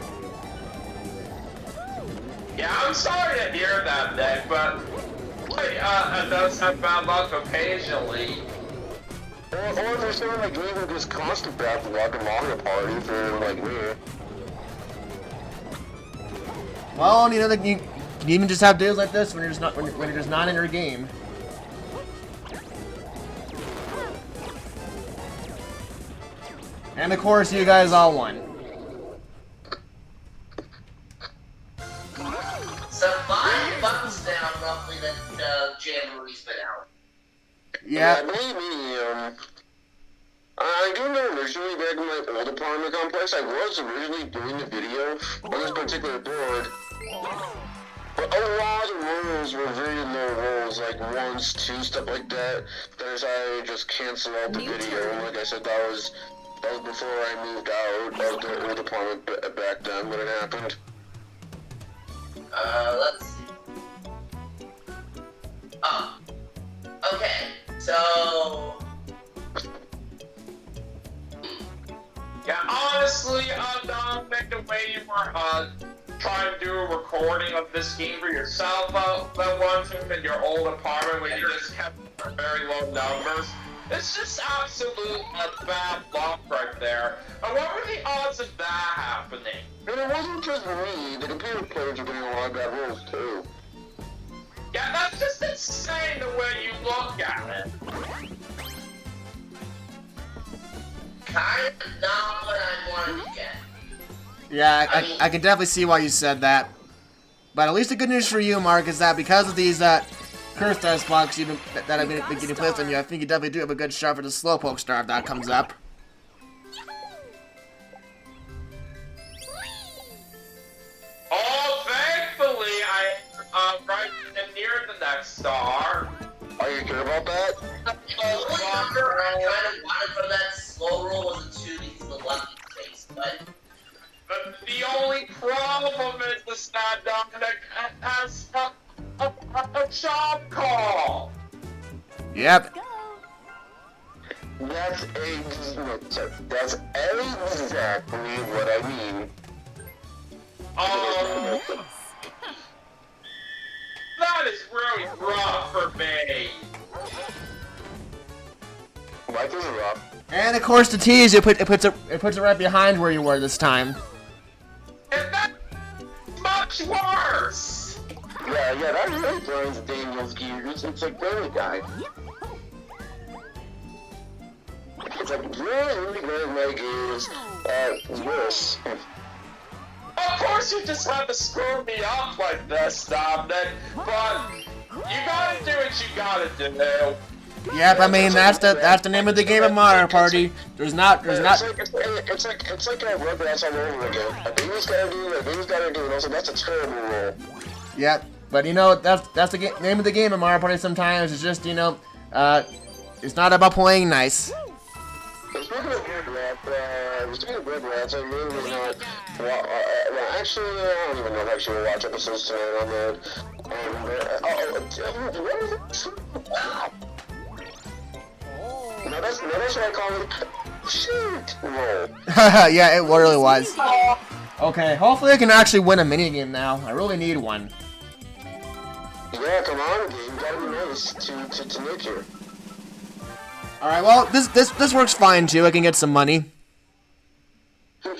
Yeah, I'm sorry to hear that, Nick, but it does have bad luck occasionally. Or if there's someone like me who just constant bad luck in Mario Party for like me. Well, you know, you can even just have days like this when you're just not when you're just not in your game. And of course, you guys all won. So $5 down roughly that Jamboree's been out. Yeah. Believe me, I do know originally back in my old apartment complex, I was originally doing the video on this particular board. But a lot of rules were very low rolls, like 1s, 2, stuff like that. That is I just cancel out the video. And like I said, that was before I moved out of the old apartment back then when it happened. Let's see. Oh. Okay, so... Yeah, honestly, Dominic, the way you were, trying to do a recording of this game for yourself that one time in your old apartment where you just kept very low numbers, it's just absolute bad luck right there. And what were the odds of that happening? And it wasn't just me, the computer players were doing a lot of bad rolls too. Yeah, that's just insane the way you look at it. Kind of not what I wanted to get. Yeah, I can definitely see why you said that. But at least the good news for you, Mark, is that because of these cursed dice blocks that I've been getting placed on you, I think you definitely do have a good shot for the Slowpoke star if that comes up. Oh, thankfully, I'm right near the next star. Are you sure about that? The only number I kind of wanted for that slow roll was a 2 because of the lucky face, but... But the only problem is the stat Dominic has a job call. Yep. That's exactly what I mean. That is really rough for me. Life is rough. And of course, to tease you, it puts it right behind where you were this time. much worse! Yeah, that really grinds Daniel's gears. It's like Family Guy. It's like really grinds my gears. Worse. Of course you just have to screw me up like this, Dominic, but you gotta do what you gotta do. Yep, I mean that's the name of the game of Mario Party. It's like Rugrats all over again. A baby's gotta do, and also that's a terrible rule. Yep, but you know that's the name of the game of Mario Party. Sometimes it's just it's not about playing nice. Speaking of Rugrats, I really was not. Well, actually, I don't even know if I should watch episodes tonight on that. No, that's what I call it. Shoot roll. Yeah, it really was. Okay, hopefully I can actually win a minigame now. I really need one. Yeah, come on, game. You gotta be nice to Nick here. All right, well this works fine too. I can get some money. Yeah,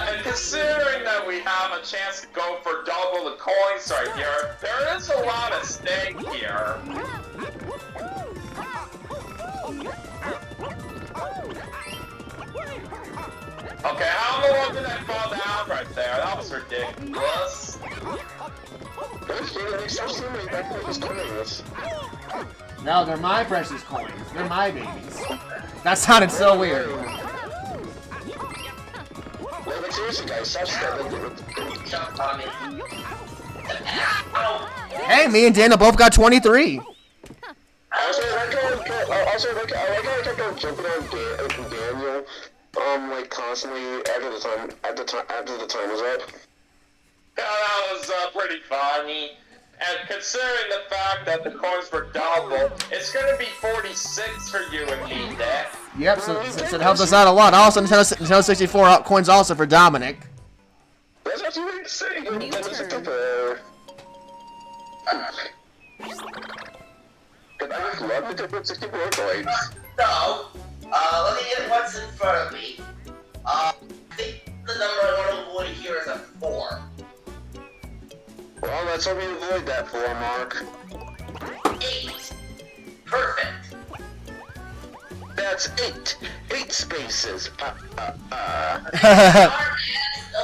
and considering that we have a chance to go for double the coins right here, there is a lot at stake here. Okay, how long did I fall down right there? That was ridiculous. No, they're my precious coins. They're my babies. That sounded so weird. Like, seriously, guys, stop Hey, me and Daniel both got 23. Also, I like how I kept on jumping on Daniel, like constantly after the time was up. Yeah, that was pretty funny. And considering the fact that the coins were double, it's gonna be 46 for you and me, Nick. Yep, so it helps us out a lot. Also, Nintendo 64 coins also for Dominic. That's what you were saying. But I just love the Nintendo 64 coins. So, let me get what's in front of me. I think the number I want to avoid here is a 4. Well, let's hope we avoid that 4 mark. 8. Perfect. That's 8. 8 spaces. And a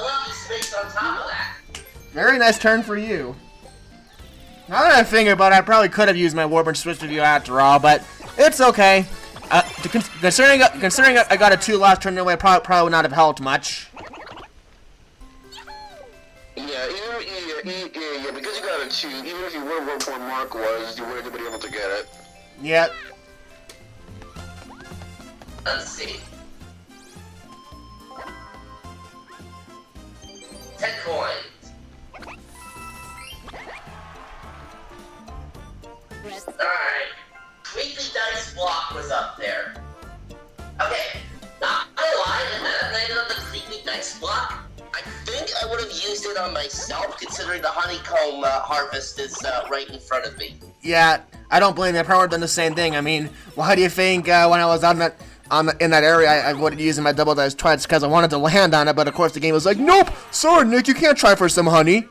lovely space on top of that. Very nice turn for you. Now that I think about it, I probably could have used my Warp and Switch review after all, but it's okay. Considering I got a 2 last turn anyway, probably would not have helped much. Yeah, because you got a 2, even if you would have worked where Mark was, you wouldn't have been able to get it. Yep. Let's see. 10 coins. Alright. Weekly Dice Block was up there. Okay. Not gonna lie, and then I landed on the Weekly Dice Block. I think I would have used it on myself, considering the honeycomb harvest is right in front of me. Yeah, I don't blame you. I probably would have done the same thing. I mean, why do you think when I was in that area, I would have used my double dice twice because I wanted to land on it, but of course the game was like, nope, sorry, Nick, you can't try for some honey.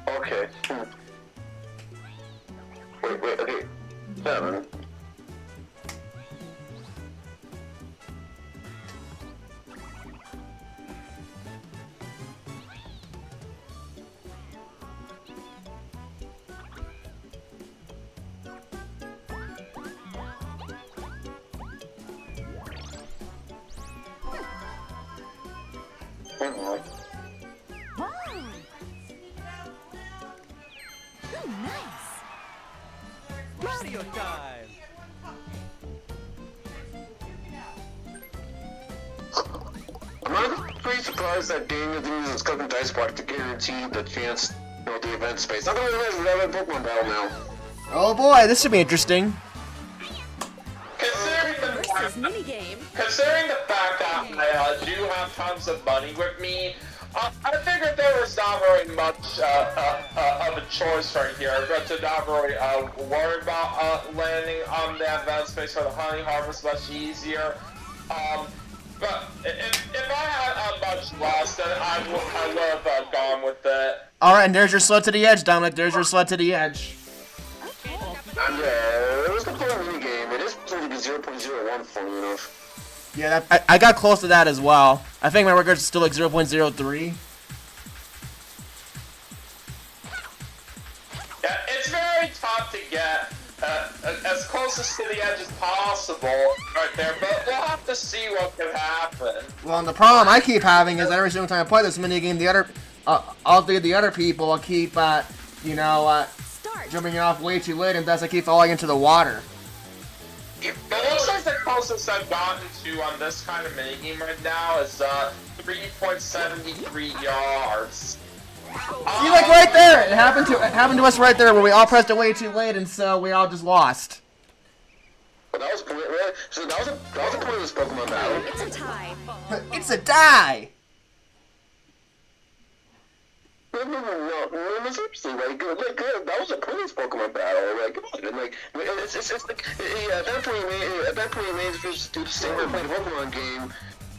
Okay. Wait, okay. 7. Wow. Oh, nice. Mario time! I'm pretty surprised that Daniel didn't use his custom dice block to guarantee the chance of the event space. I'm gonna realize we have a Pokemon battle now. Oh boy, this should be interesting. Considering the fact that I do have tons of money with me, I figured there was not very much of a choice right here, but to not really worry about landing on the advanced space for the honey harvest much easier. But if I had much less, then I would have gone with it. Alright, and there's your sled to the edge, Dominic. There's your sled to the edge. Yeah, it was the fun mini game. It is like 0.01 funny enough. Yeah, I got close to that as well. I think my record's still like 0.03. Yeah, it's very tough to get as closest to the edge as possible right there, but we'll have to see what can happen. Well, and the problem I keep having is that every single time I play this minigame, all three of the other people will keep, jumping off way too late, and thus I keep falling into the water. It looks like the closest I've gotten to on this kind of minigame right now is 3.73 yards. See, like right there, it happened to us right there where we all pressed it way too late, and so we all just lost. Well, that was so that was a pointless Pokemon battle. It's a tie. It's a die. No, seriously, that was a pointless Pokemon battle. Like, come on, like, it's like, yeah, at that point, you may just do the same way playing a Pokemon game,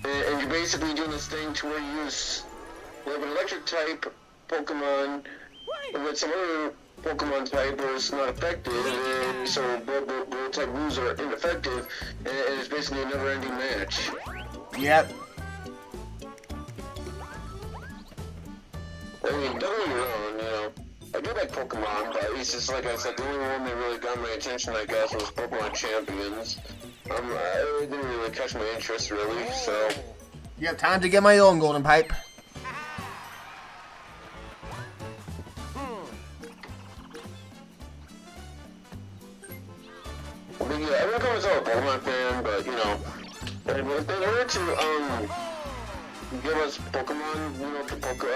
and you're basically doing this thing to where you use like an electric type Pokemon with some other Pokemon type where it's not effective, and so both type moves are ineffective, and it's basically a never-ending match. Yep. I mean, don't get me wrong, you know, I do like Pokemon, but it's just like I said, the only one that really got my attention, I guess, was Pokemon Champions. It didn't really catch my interest, really, so... Yep, time to get my own golden pipe. But yeah, everyone calls myself a Pokemon fan, but, you know, in order to, give us Pokemon, you know, like, I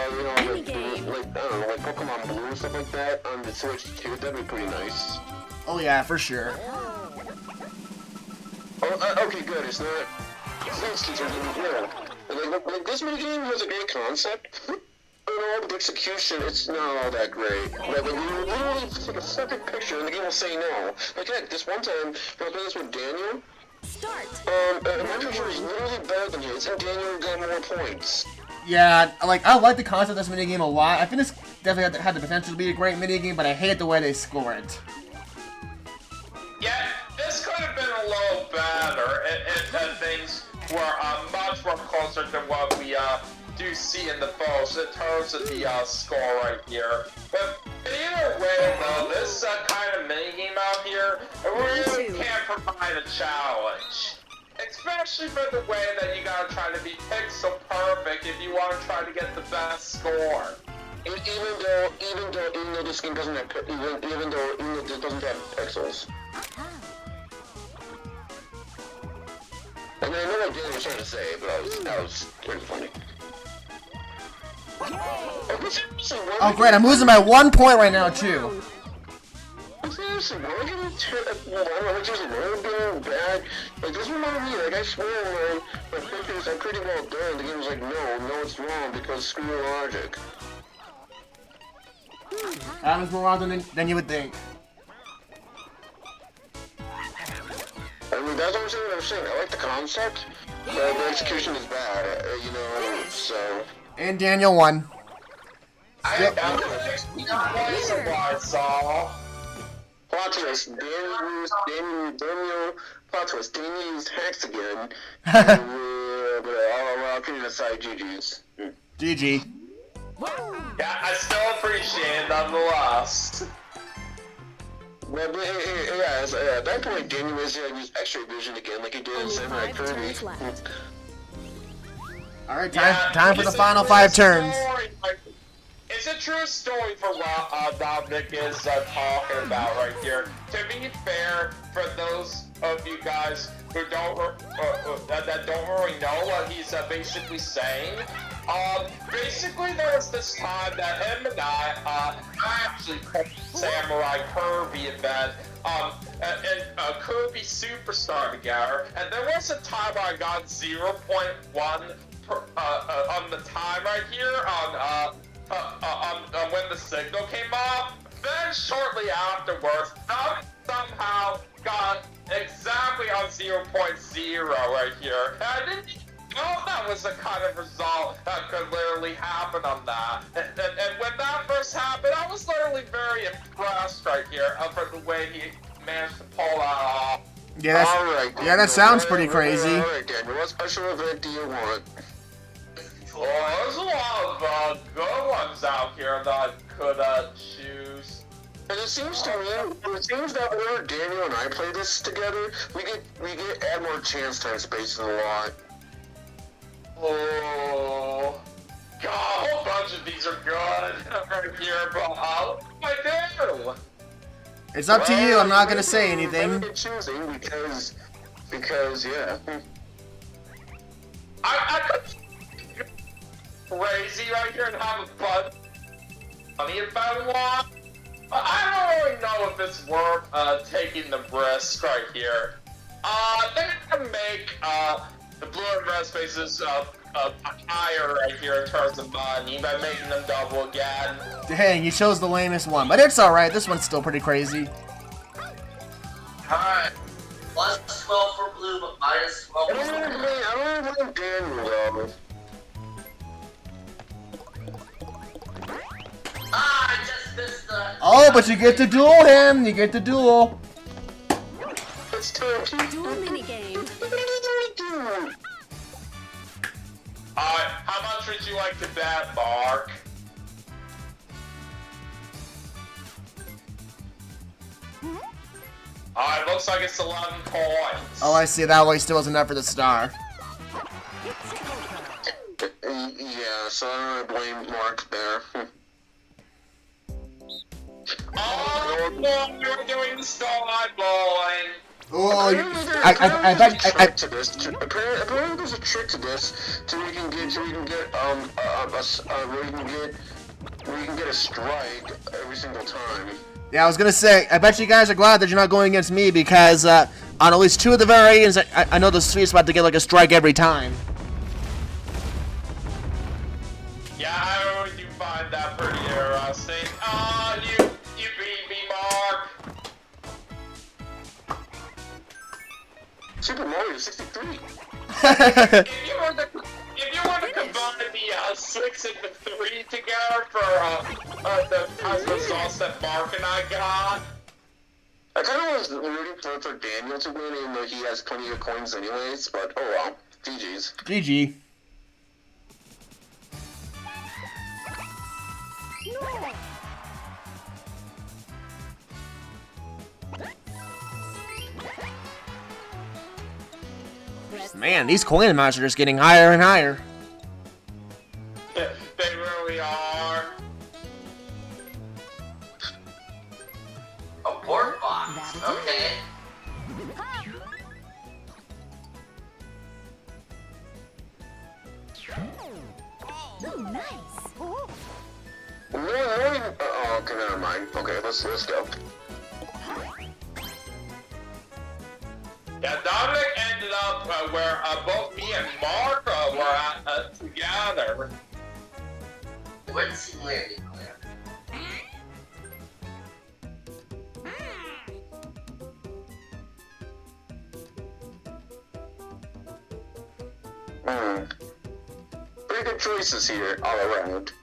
don't know, like Pokemon Blue and stuff like that on the Switch too, that'd be pretty nice. Oh yeah, for sure. Oh, okay, good, it's not like this minigame has a great concept, you know, but the execution, it's not all that great. Like, you literally take a second picture and the game will say no. Like, heck, this one time, when I was playing this with Daniel, my picture was literally better than his, and Daniel got more points. Yeah, like, I like the concept of this minigame a lot. I think this definitely had the potential to be a great minigame, but I hate the way they score it. Yeah, this could have been a little better if things were much more closer to what we do see in the photos in terms of the score right here. But either way, though, this kind of minigame out here, it really can provide a challenge. Especially for the way that you gotta try to be pixel perfect if you want to try to get the best score. Even though this game doesn't have even though this doesn't have pixels. I mean, I know what Daniel was trying to say, but that was pretty funny. Oh great, I'm losing by 1 point right now too. Seriously, why are you just being bad? Like, this reminded me, like, I swear my pictures are pretty well done. The game was like, no, it's wrong because screw your logic. That was more wrong than you would think. I mean, that's what I'm saying. I like the concept, but the execution is bad, you know, so... And Daniel won. I saw. Plot twist, Daniel used hacks again. But I'll put it aside, GG's. GG. Yeah, I still appreciate it nonetheless. Well, yeah, at that point, Daniel was used extra vision again, like he did in Samurai Kirby. Alright, time for the final 5 turns. It's a true story for what Dominic is talking about right here. To be fair, for those of you guys who don't that don't really know what he's basically saying, basically there was this time that him and I actually played Samurai Kirby event, and Kirby Superstar together, and there was a time I got 0.1 on the time right here on when the signal came off. Then shortly afterwards, somehow got exactly on 0.0 right here. And I was the kind of result that could literally happen on that. And when that first happened, I was literally very impressed right here for the way he managed to pull that off. Yeah, that sounds pretty crazy. Alright, Daniel, what special event do you want? Oh, there's a lot of good ones out here that I could choose. And it seems to me, that whenever Daniel and I play this together, we get add more chance time spaces a lot. Oh, God, a whole bunch of these are good right here, but what do I do? It's up to you. I'm not gonna say anything. I'm choosing because yeah. I could crazy right here and have a bunch of money if I want. I don't really know if it's worth taking the risk right here. They're gonna make the blue and red spaces higher right here in terms of money by making them double again. Dang, you chose the lamest one, but it's alright. This one's still pretty crazy. Alright. Plus 12 for blue, but minus 12 for red. I don't blame Daniel though. Ah, I just missed the... Oh, but you get to duel him. You get to duel. It's time to Dual minigame. How much would you like to bet, Mark? Alright, looks like it's 11 coins. Oh, I see. That way still wasn't enough for the star. Yeah, so I don't blame Mark there. Oh, no, you're doing the star bowling. Oh, Apparently there's a trick to this, so we can get a strike every single time. yeah, I was gonna say. I bet you guys are glad that you're not going against me because on at least 2 of the variations, I know the sweet spot to get like a strike every time. Yeah, I always do find that pretty interesting. You beat me, Mark. Super Mario 63. If you were to combine the 6 and the 3 together for the type of results that Mark and I got. I kind of was rooting for Daniel to win, even though he has plenty of coins anyways, but oh well. GG's. GG. Man, these coin amounts are just getting higher and higher. They really are. A board box. Okay. Oh, nice. Oh, okay, never mind. Okay, let's go. Yeah, Dominic ended up where both me and Mark were at together. Where's Similarity? Pretty good choices here, all around.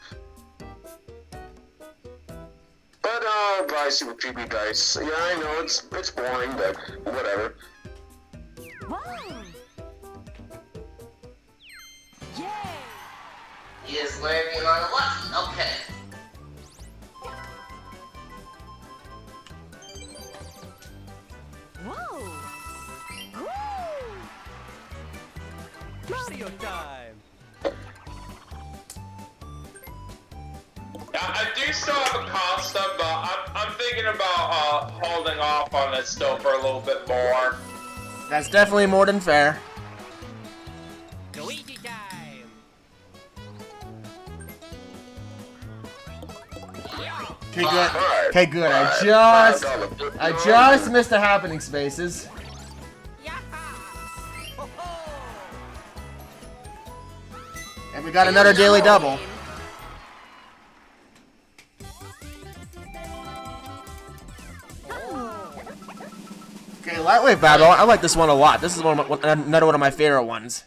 But, buy Super PB Dice. Yeah, I know, it's boring, but whatever. Wow. Yay. He is landing on a lucky. Okay. Whoa. Woo. Mario time! Yeah, I do still have a custom, but I'm thinking about holding off on it still for a little bit more. That's definitely more than fair. Luigi time! Okay, good. Okay, good. I just missed the happening spaces. And we got another daily double. Okay, lightweight battle. I like this one a lot. This is another one of my favorite ones.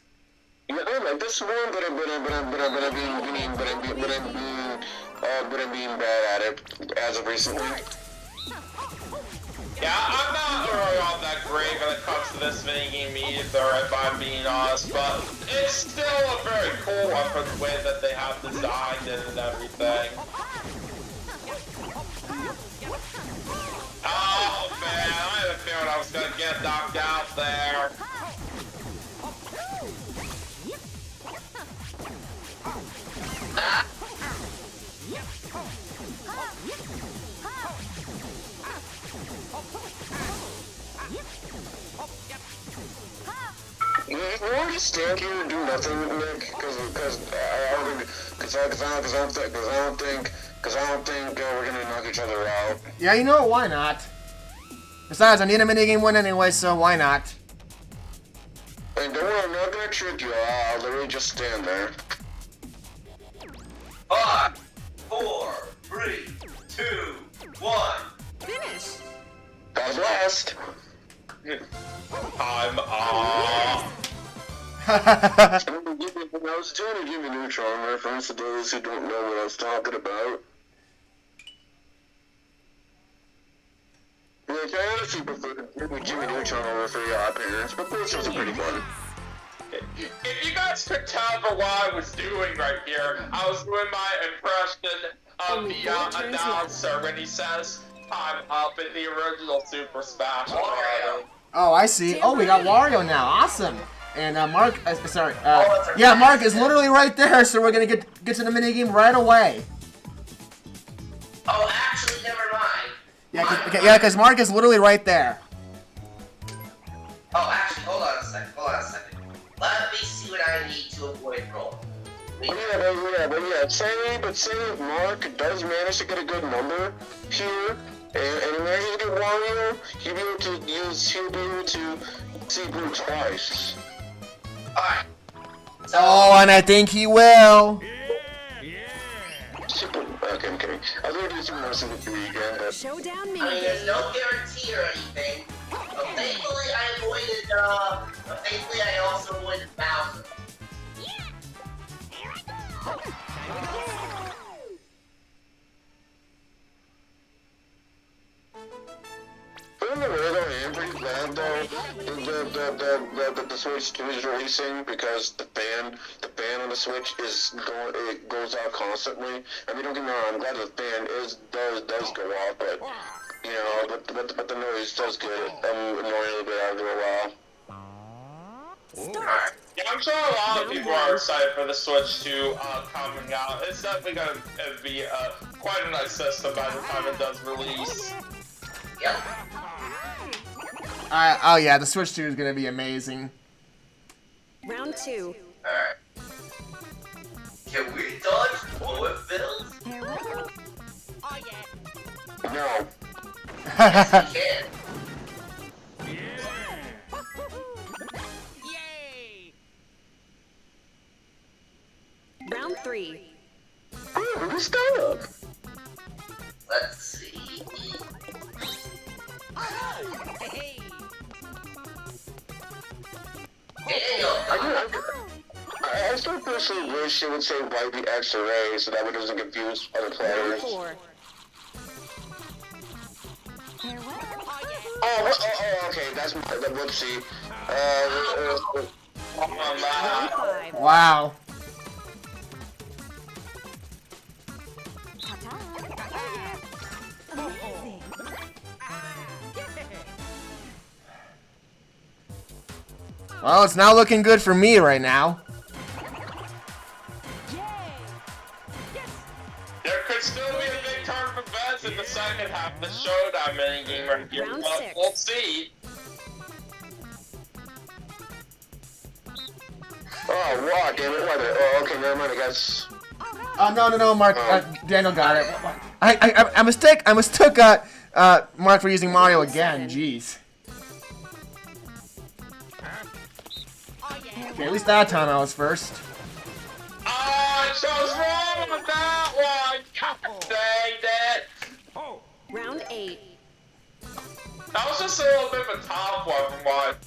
Yeah, I like this one, but I'm being bad at it as of recently. Yeah, I'm not really all that great when it comes to this minigame either, if I'm being honest, but it's still a very cool one for the way that they have designed it and everything. Oh man, I had a feeling I was gonna get knocked out there. You want to just stand here and do nothing, Nick? Because I don't think we're gonna knock each other out. Yeah, you know what? Why not? Besides, I need a minigame win anyway, so why not? And don't worry, I'm not gonna trick you. I'll literally just stand there. 5, 4, 3, 2, 1. Finish. God blessed. I'm I was trying to give a Neutron reference to those who don't know what I was talking about. Like, I honestly prefer to give Jimmy Neutron over 3 Odd Parents, but those shows are pretty fun. If you guys could tell for what I was doing right here, I was doing my impression of the announcer when he says, "I'm up in the original Super Smash Bros." Oh, I see. Oh, we got Wario now. Awesome. And Mark, yeah, Mark is literally right there, so we're gonna get to the minigame right away. Oh, actually, never mind. Yeah, because Mark is literally right there. Oh, actually, hold on a second. Let me see what I need to avoid roll. But say if Mark does manage to get a good number here, and he manages to get Wario, he'll be able to see Blue twice. Alright. So, Oh, and I think he will. Super, okay, I'm kidding. I was gonna do Super Mario 3 again, but... Showdown I mean, minigame. there's no guarantee or anything. But thankfully, I also avoided Bowser. In the way though, I am pretty glad though the Switch 2 is releasing, because the fan on the Switch goes out constantly. I mean, don't get me wrong, I'm glad the fan does go off, but you know, but the noise does get annoying a little bit after a while. Start. Yeah, I'm sure a lot of people are excited for the Switch 2 coming out. It's definitely going to be quite a nice system by the time it does release. Yep. Oh yeah, the Switch 2 is gonna be amazing. Round 2. Alright. Can we dodge bullet bills? Farewell. No. Yes, we can. Round 3. Who's that? Let's see. Daniel, I still personally wish it would say wipe the X-ray so that it doesn't confuse other Round players. 4. Farewell. Oh, okay, that's my whoopsie. Round 5. Wow. Ta-ta. Amazing. Well, it's not looking good for me right now. There could still be a big turn for Vez in the second half of the showdown minigame right here, Round but 6. we'll see. Oh, wow, damn it, what? Oh, okay, never mind, I guess. Oh no, Mark. Daniel got it. I mistook Mark for using Mario again. Jeez. Okay, at least that time I was first. Oh, I chose wrong with that one! God dang it! Round 8. That was just a little bit of a tough one from what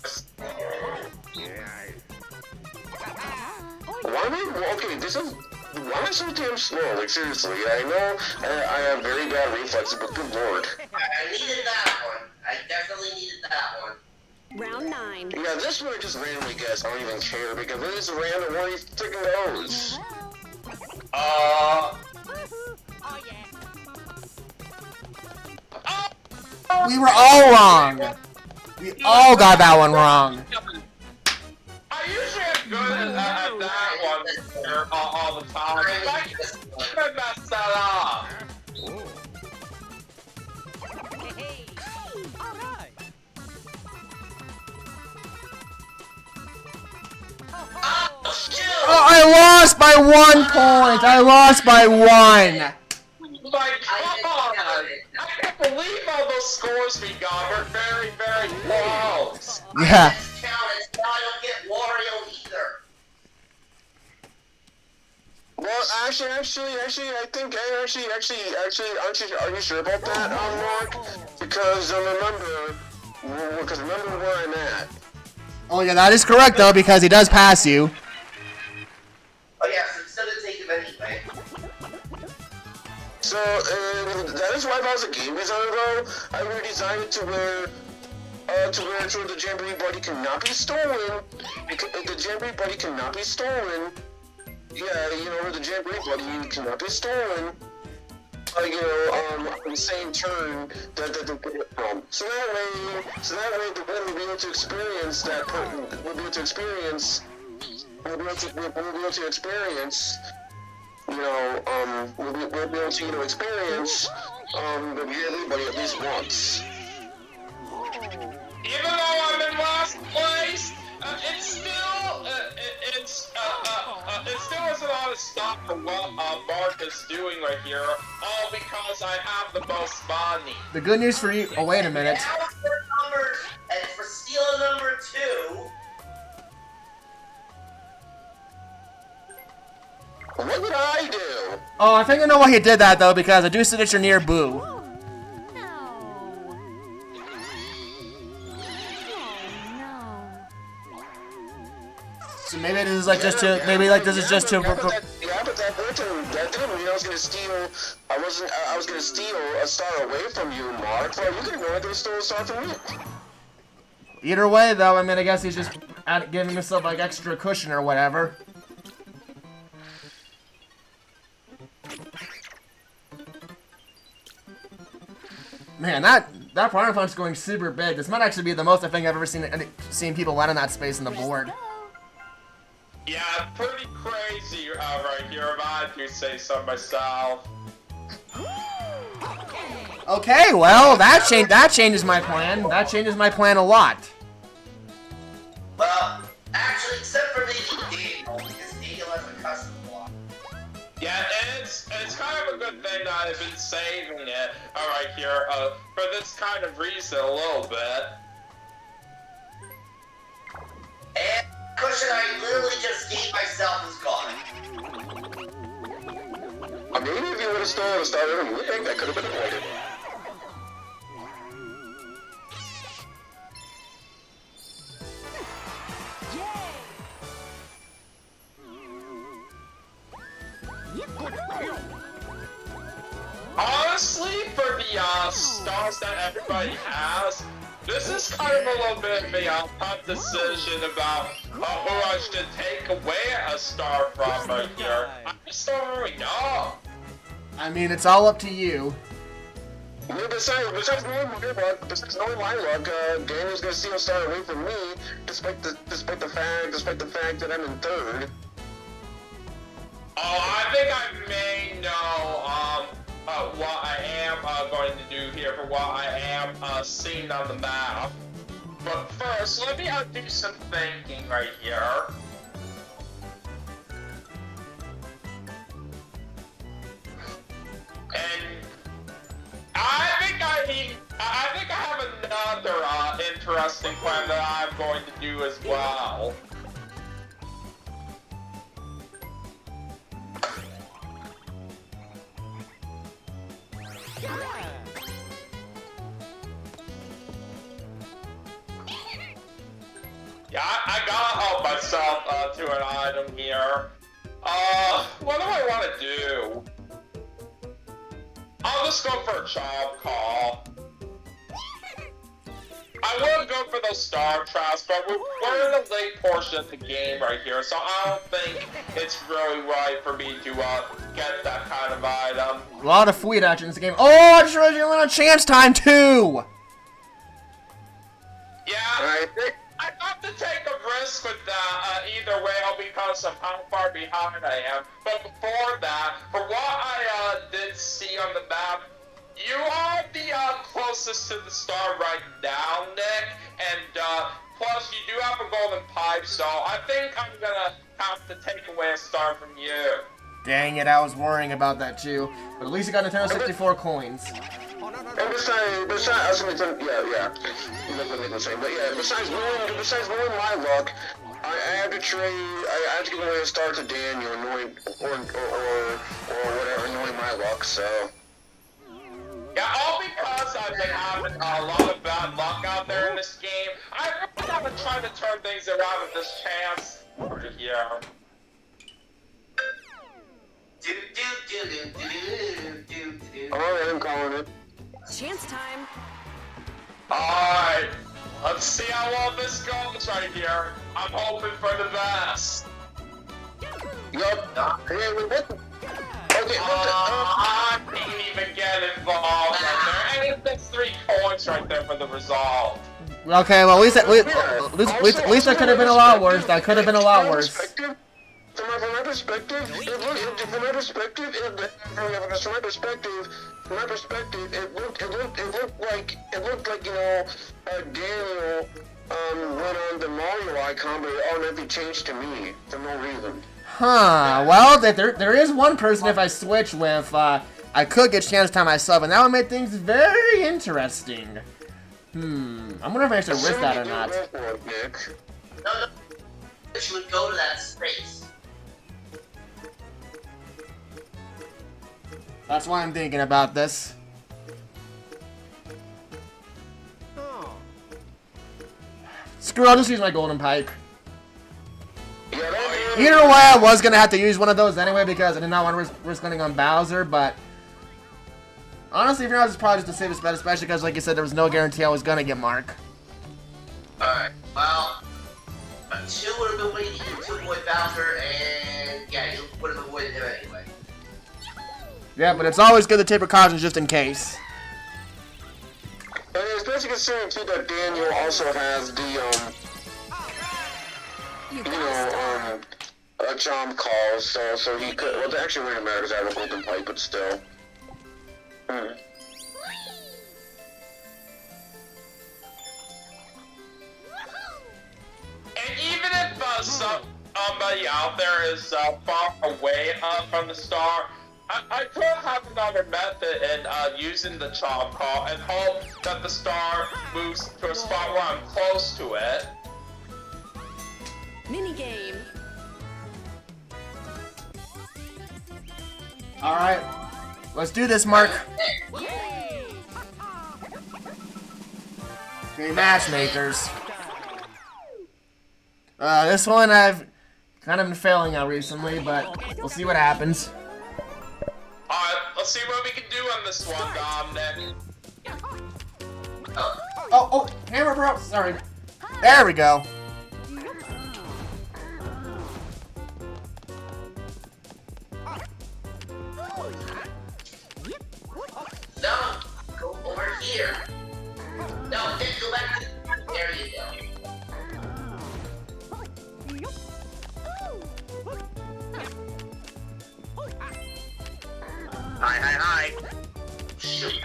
I... why am I, okay, this is, why am I so damn slow? Like, seriously, I know I have very bad reflexes, but good lord. I needed that one. I definitely needed that one. Round 9. Yeah, this one I just randomly guess. I don't even care because it is random where he freaking goes. Oh yeah. We were all wrong. We all got that one wrong. I usually am good at that one here all the time. I messed that up. Hey. All right. Oh, shoot! Oh, I lost by 1 point. I lost by 1. My God! I can't believe all those scores we got. We're very, very close. Yeah. This counted, so I don't get Wario either. Well, actually, I think, are you sure about that, Mark? Because remember where I'm at. Oh yeah, that is correct though because he does pass you. Oh yeah, so it's still gonna take him anyway. So, that is why if I was a game designer though, I would design it to where the Jamboree Buddy cannot be stolen. The Jamboree Buddy cannot be stolen. Yeah, you know, where the Jamboree Buddy cannot be stolen. On the same turn that the so that way the winner will be able to experience that. We'll be able to experience. We'll be able to experience. We'll be able to experience the Jamboree Buddy at least once. Even though I'm in last place, it still isn't on a stop for what Mark is doing right here, all because I have the most money. The good news for you. Oh wait a minute. Now for stealing number 2. What did I do? Oh, I think I know why he did that though because I do sit that you're near Boo. No. So maybe this is like just to But that didn't mean I was gonna steal. I was gonna steal a star away from you, Mark. Well, you didn't know I could steal a star from me. Either way though, I mean I guess he's just giving himself like extra cushion or whatever. Man, that Piranha Punch is going super big. This might actually be the most I think I've ever seen people land on that space on the board. Yeah, pretty crazy right here, if I do say so myself. Okay, well that changes my plan. That changes my plan a lot. Well, actually, except for maybe Daniel, because Daniel has a custom block. Yeah, it's kind of a good thing that I've been saving it right here for this kind of reason a little bit. And cushion I literally just gave myself is gone. I mean, if you would have stolen a star from me, that could have been avoided. Honestly, for the stars that everybody has, this is kind of a little bit of a tough decision about who I should take away a star from right here. I just don't really know. I mean, it's all up to you. I mean, besides knowing my luck, Daniel's gonna steal a star away from me, despite the fact that I'm in third. Oh, I think I may know what I am going to do here for what I am seeing on the map. But first, let me do some thinking right here. And I think I have another interesting plan that I'm going to do as well. Yeah, I gotta help myself to an item here. What do I want to do? I'll just go for a job call. I would go for those star traps, but we're in the late portion of the game right here, so I don't think it's really right for me to get that kind of item. A lot of fleet action in this game. Oh, I just realized you're on chance time too! Yeah, I have to take a risk with that either way, because of how far behind I am. But before that, for what I did see on the map, you are the closest to the star right now, Nick, and plus you do have a golden pipe, so I think I'm gonna have to take away a star from you. Dang it, I was worrying about that too. But at least you got Nintendo 64 coins. And besides, I was gonna tell, yeah. But yeah, besides knowing my luck, I have to trade. I have to give away a star to Daniel, knowing or whatever, knowing my luck. So. Yeah, all because I've been having a lot of bad luck out there in this game. I'm trying to turn things around with this chance over here. Alright, I'm calling it. Chance time. Alright, let's see how well this goes right here. I'm hoping for the best. Yup. Hey, what the? Okay, I didn't even get involved right there. And it's 3 points right there for the result. Okay, well, at least that could have been a lot worse. That could have been a lot worse. From my perspective, it looked like Daniel went on the Mario icon, but it automatically changed to me for no reason. Huh, well, there is one person if I switch with, I could get chance time myself, and that would make things very interesting. I'm wondering if I should risk that or not. No, you would go to that space. That's why I'm thinking about this. Screw it, I'll just use my golden pipe. Either way, I was gonna have to use one of those anyway because I did not want to risk running on Bowser, but honestly, for now, it's probably just the safest bet, especially because, like you said, there was no guarantee I was gonna get Mark. Alright, well, two would have been waiting to avoid Bowser, and yeah, you would have avoided him anyway. Yeah, but it's always good to take precautions just in case. And especially considering too that Daniel also has the a jump call, so he could. Well, it actually wouldn't matter because I have a golden pipe, but still. And even if somebody out there is far away from the star, I could have another method in using the chomp call and hope that the star moves to a spot where I'm close to it. Minigame. Alright, let's do this, Mark. Okay, matchmakers. This one I've kind of been failing at recently, but we'll see what happens. Alright, let's see what we can do on this one, Dominic. Oh, camera bro, sorry. There we go. No, go over here. No, then go back to there you go. Hi. Shoot.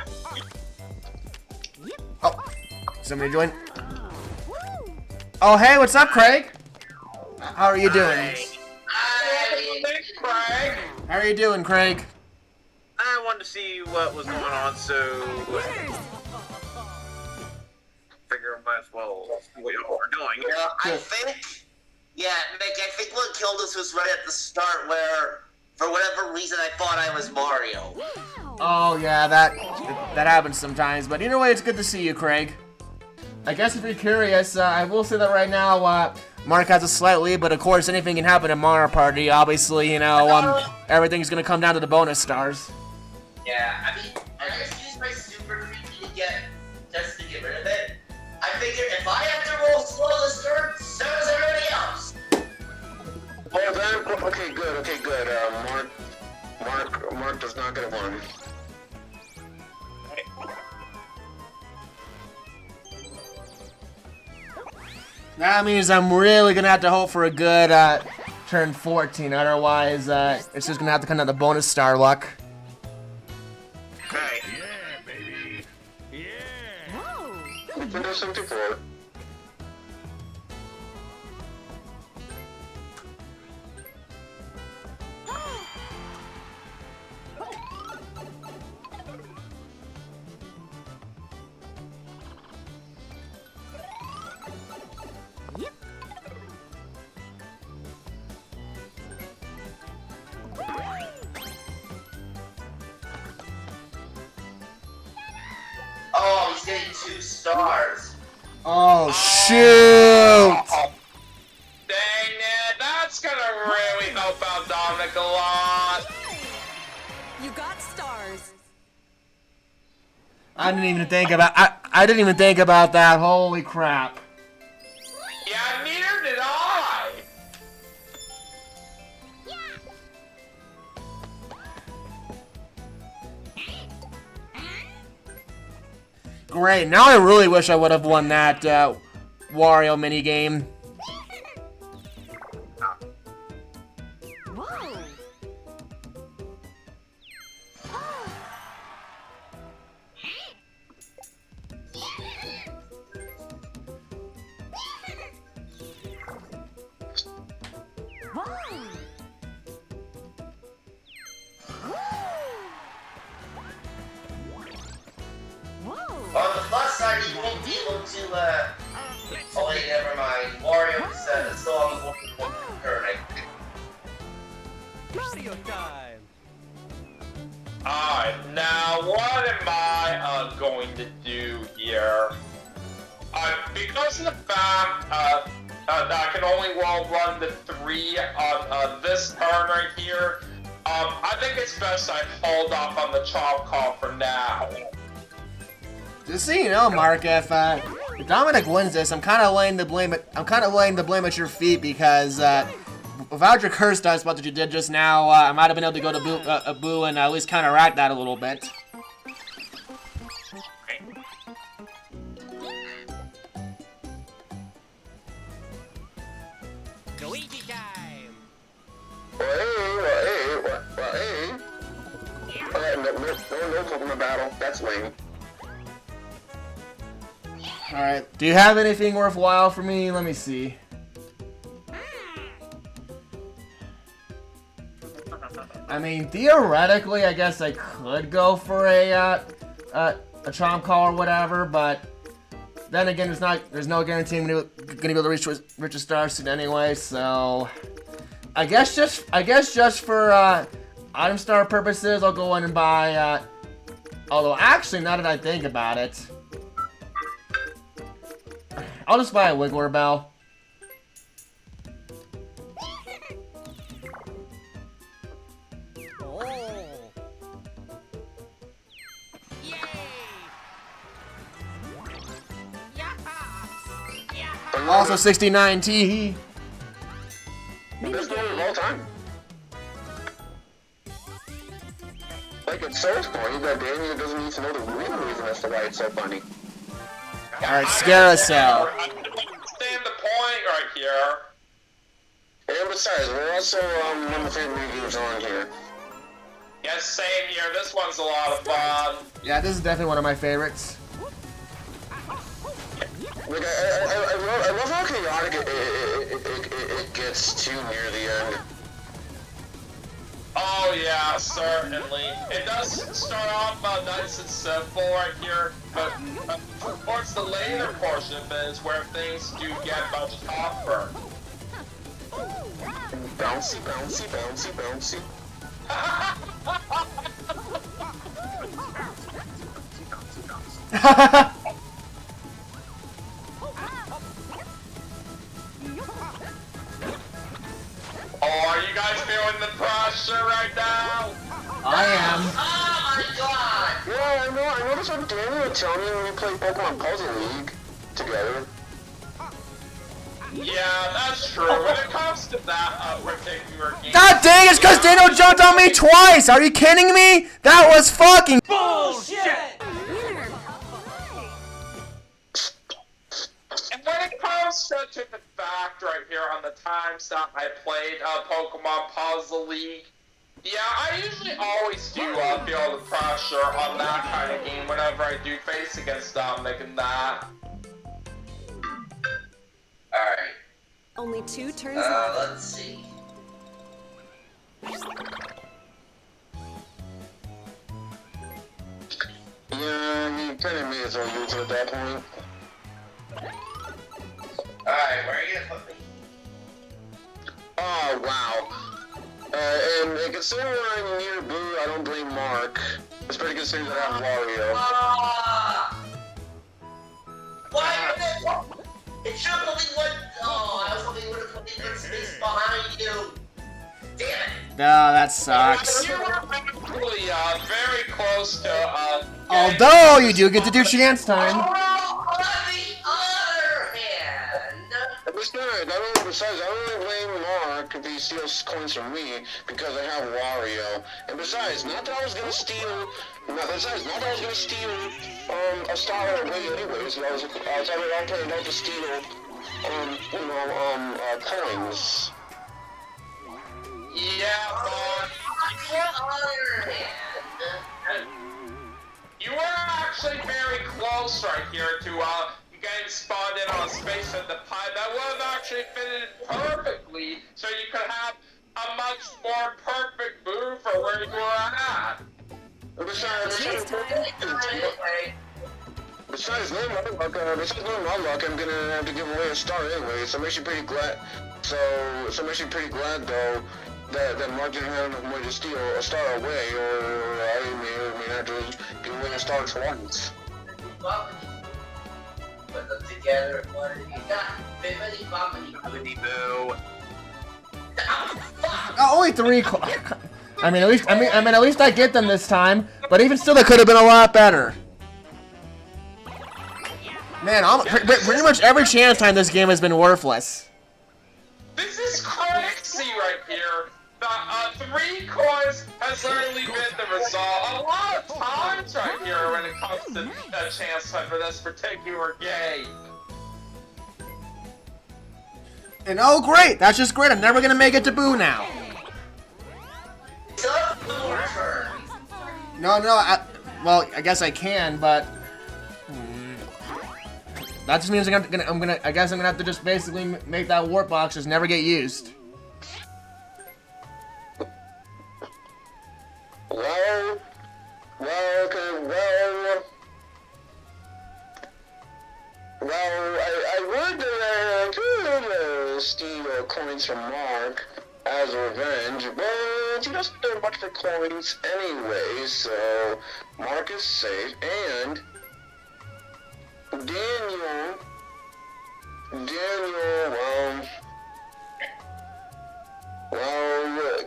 Oh, somebody join. Oh, hey, what's up, Craig? How are you doing? Thanks, Craig. How are you doing, Craig? I wanted to see what was going on, so figure I might as well see what y'all are doing. Yeah, I think what killed us was right at the start where, for whatever reason, I thought I was Mario. Oh, yeah, that happens sometimes, but either way, it's good to see you, Craig. I guess if you're curious, I will say that right now, Mark has a slight lead, but of course anything can happen in Mario Party. Obviously, you know, everything's gonna come down to the bonus stars. Yeah, I mean, I just used my super creepy to get rid of it. I figure if I have to roll slow this turn, so does everybody else. Well then, okay, good. Mark does not get a 1. That means I'm really gonna have to hope for a good turn 14. Otherwise, it's just gonna have to come down to bonus star luck. Okay. Yeah, baby. Yeah. Whoa. Windows 74. Yep. Oh, he's getting 2 stars. Oh shoot! Oh, dang it, that's gonna really help out Dominic a lot. You got stars. I didn't even think about I didn't even think about that. Holy crap! Yeah, neither did I. Great. Now I really wish I would have won that Wario minigame. Whoa. On the plus side, you won't be able to, oh wait, never mind. Wario's still on the board turn, I think. Mario time. Alright, now what am I going to do here? Because of the fact that I can only run the 3 on this turn right here, I think it's best I hold off on the chop call for now. Just so you know, Mark, if Dominic wins this, I'm kind of laying the blame at your feet because without your curse dice spot that you did just now, I might have been able to go to Boo and at least counteract that a little bit. Luigi time. No Pokemon battle. That's lame. Alright, do you have anything worthwhile for me? Let me see. I mean, theoretically, I guess I could go for a Chomp Call or whatever, but then again, there's no guarantee I'm gonna be able to reach a star soon anyway, so I guess just for item star purposes, I'll go in and buy, although actually, now that I think about it, I'll just buy a Wiggler Bell. Oh. Yay. Yaha. Also 69 T. Best one of all time. Like, it's so funny that Daniel doesn't need to know the real reason as to why it's so funny. Alright, Scarousel. I understand the point right here. And besides, we're also one of my favorite games on here. Yes, same here. This one's a lot of fun. Yeah, this is definitely one of my favorites. Like, I love how chaotic it gets to near the end. Oh yeah, certainly. It does start off nice and simple right here, but towards the later portion of it is where things do get much tougher. Bouncy, bouncy, bouncy, bouncy. guys feeling the pressure right now? I am. Oh my god! Yeah, I noticed what Daniel was telling me when we played Pokemon Puzzle League together. Yeah, that's true. When it comes to that particular game... God dang, it's because Daniel jumped on me twice! Are you kidding me? That was fucking Bullshit! And when it comes to the fact right here on the times that I played Pokemon Puzzle League, yeah, I usually always do feel the pressure on that kind of game whenever I do face against Dominic and that. Alright, Only 2 turns left. let's see. Yeah, he kind of made his own moves at that point. Alright, where are you gonna put me? Oh, wow. And considering I'm near Boo, I don't blame Mark. It's pretty considering that I have Wario. Why are they? It should have only one. Oh, I was hoping it would have put me in space behind you. Damn it. No, that sucks. You were actually very close to Although you do get to do chance time. On the other hand, Besides, I don't really blame Mark if he steals coins from me because I have Wario. And besides, not that I was gonna steal a star away anyways. I was already out planning out to steal coins. yeah, on the other hand, you were actually very close right here to getting spawned in on a space in the pie. That would have actually fitted perfectly, so you could have a much more perfect move for where you were at. Besides no my luck, I'm gonna have to give away a star anyway. So I'm actually pretty glad. So I'm actually pretty glad though that Mark didn't have enough money to steal a star away, or I may have to give away a star twice. put them together. What have you got? Bibbidi bobbidi bobbidi boo. Oh, only 3. I mean, at least I get them this time. But even still, they could have been a lot better. Man, pretty much every chance time this game has been worthless. This is crazy right here. The 3 coins has literally been the result a lot of times right here when it comes to chance time for this particular game. And oh great, that's just great. I'm never gonna make it to Boo now. No, well, I guess I can, but that just means I guess I'm gonna have to just basically make that warp box just never get used. I would steal coins from Mark as a revenge, but he doesn't do much for coins anyway, so Mark is safe, and Daniel,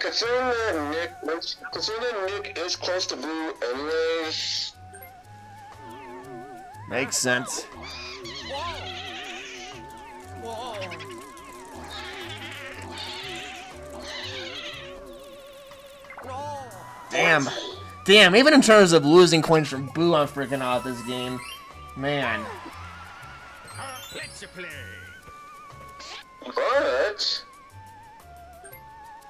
considering that Nick is close to Blue anyways. Makes sense. Damn, even in terms of losing coins from Boo, I'm freaking out this game. Man. Let's play.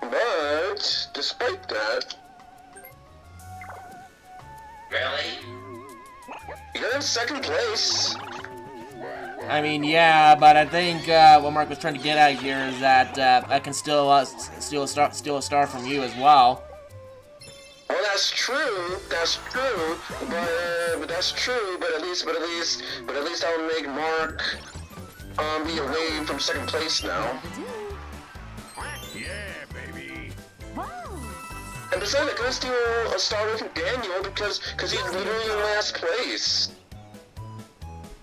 But, despite that... Really? You're in second place. I mean, yeah, but I think what Mark was trying to get at here is that I can still steal a star from you as well. Well, that's true, but at least I'll make Mark be away from second place now. Yeah, baby. And besides, I couldn't steal a star from Daniel because he's literally in last place.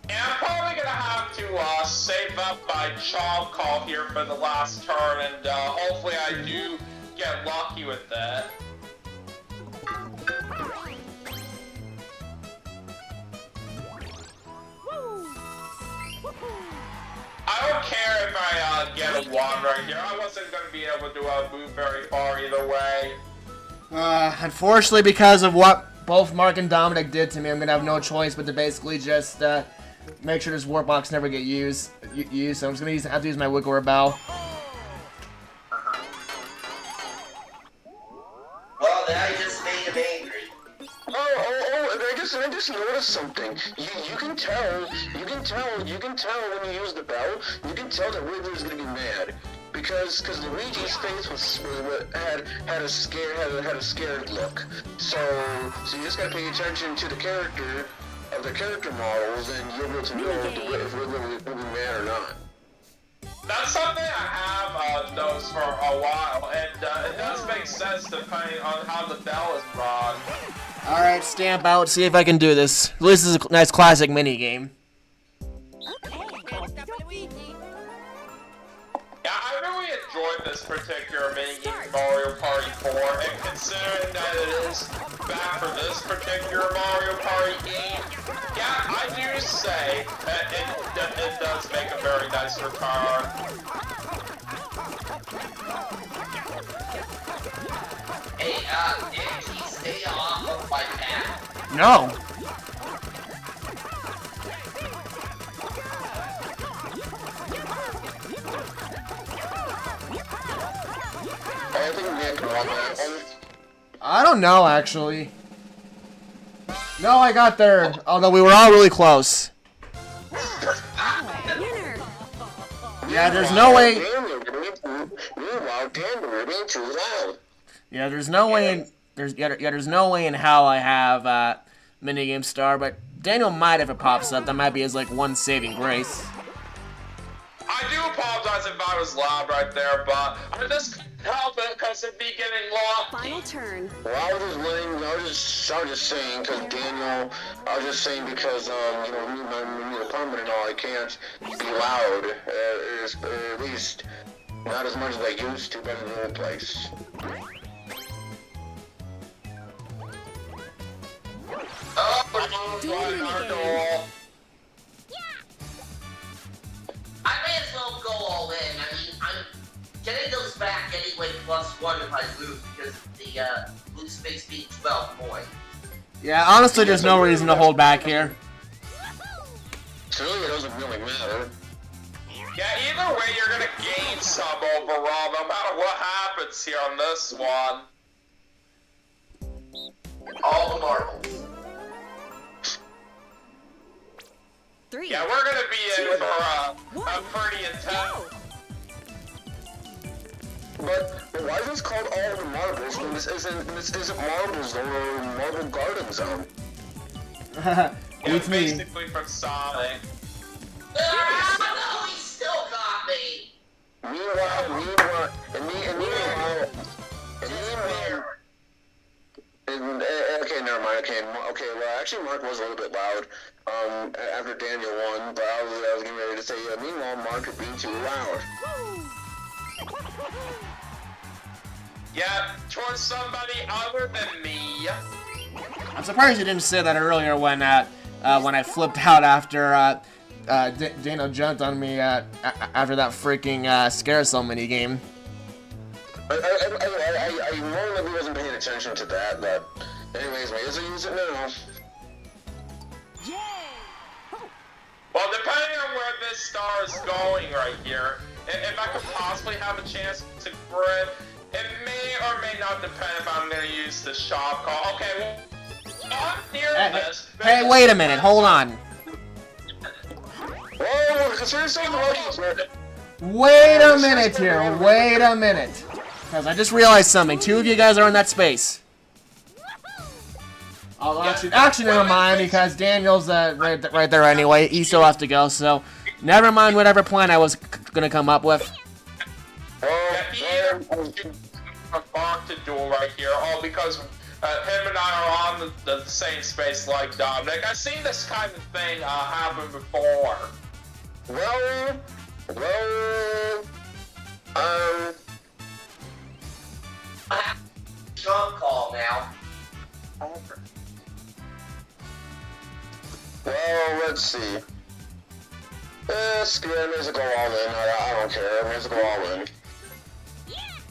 Yeah, I'm probably gonna have to save up my chalk call here for the last turn, and hopefully I do get lucky with that. I don't care if I get a 1 right here. I wasn't going to be able to move very far either way. Unfortunately, because of what both Mark and Dominic did to me, I'm going to have no choice but to basically just make sure this warp box never get used. So I'm just going to have to use my wiggle rebel. Well, that just made him angry. I just noticed something. You can tell when you use the bell. You can tell that Wiggler's gonna be mad because Luigi's face had a scared look. So you just gotta pay attention to the character models, and you'll be able to know if Wiggler will be mad or not. That's something I have noticed for a while, and it does make sense depending on how the bell is run. Alright, stamp out, see if I can do this. This is a nice classic mini game. Yeah, I really enjoyed this particular minigame, Mario Party 4, and considering that it is back for this particular Mario Party game, yeah, I do say that it does make a very nice return. Hey, did he stay off of my path? No. I think Nick won that one. I don't know, actually. No, I got there. Although we were all really close. Winner. Yeah, there's no way. Meanwhile, Daniel, you're being too loud. Yeah, there's no way in there's no way in hell I have minigame star, but Daniel might if it pops up. That might be his like one saving grace. I do apologize if I was loud right there, but I just couldn't help it because it'd be getting lost. Final turn. Well, I was just saying because Daniel, I was just saying because me the permit and all, I can't be loud, or at least not as much as I used to, but in the old place. I may as well go all in. I mean, I'm getting those back anyway, +1 if I lose, because the blue space being 12 points. Yeah, honestly, there's no reason to hold back here. So really, it doesn't really matter. Yeah, either way, you're gonna gain some overall, no matter what happens here on this one. All the marbles. 3. Yeah, we're gonna be in for a pretty intense. But why is this called all the marbles when this isn't marbles or Marble Garden Zone? It's me. Basically from Sonic. No, he still got me. Meanwhile, okay, never mind. Okay. Well, actually, Mark was a little bit loud. After Daniel won, but I was getting ready to say, meanwhile, Mark is being too loud. Yeah, towards somebody other than me. I'm surprised you didn't say that earlier when I flipped out after Daniel jumped on me after that freaking Scarecell minigame. I normally wasn't paying attention to that, but anyways, may as well use it now. Well, depending on where this star is going right here, if I could possibly have a chance to grid, it may or may not depend if I'm going to use the shop call. Okay, well, I'm near this. Hey, wait a minute, hold on. Whoa, consider saying lucky. Wait a minute here, wait a minute. Because I just realized something. 2 of you guys are in that space. Oh, actually, never mind, because Daniel's right there anyway. He still has to go, so never mind whatever plan I was gonna come up with. Yeah, a bark to duel right here, all because him and I are on the same space like Dominic. I've seen this kind of thing happen before. see. Screw it, go all in. I don't care. I'm gonna go all in.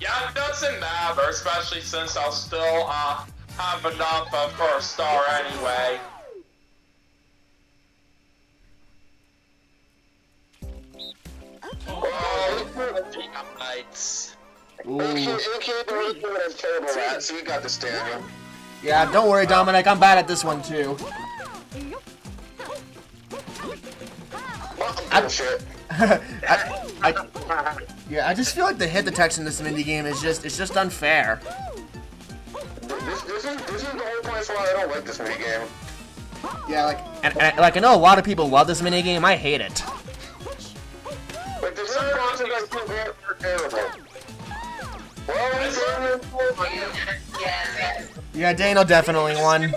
Yeah, it doesn't matter, especially since I'll still have enough for a star anyway. So you got this, Daniel. Yeah, don't worry, Dominic. I'm bad at this one too. Bullshit. Yeah, I just feel like the hit detection in this minigame is just unfair. This is the whole place why I don't like this minigame. Yeah, like I know a lot of people love this minigame. I hate it. Like there's some bosses that are terrible. Well, Yeah, Daniel definitely won.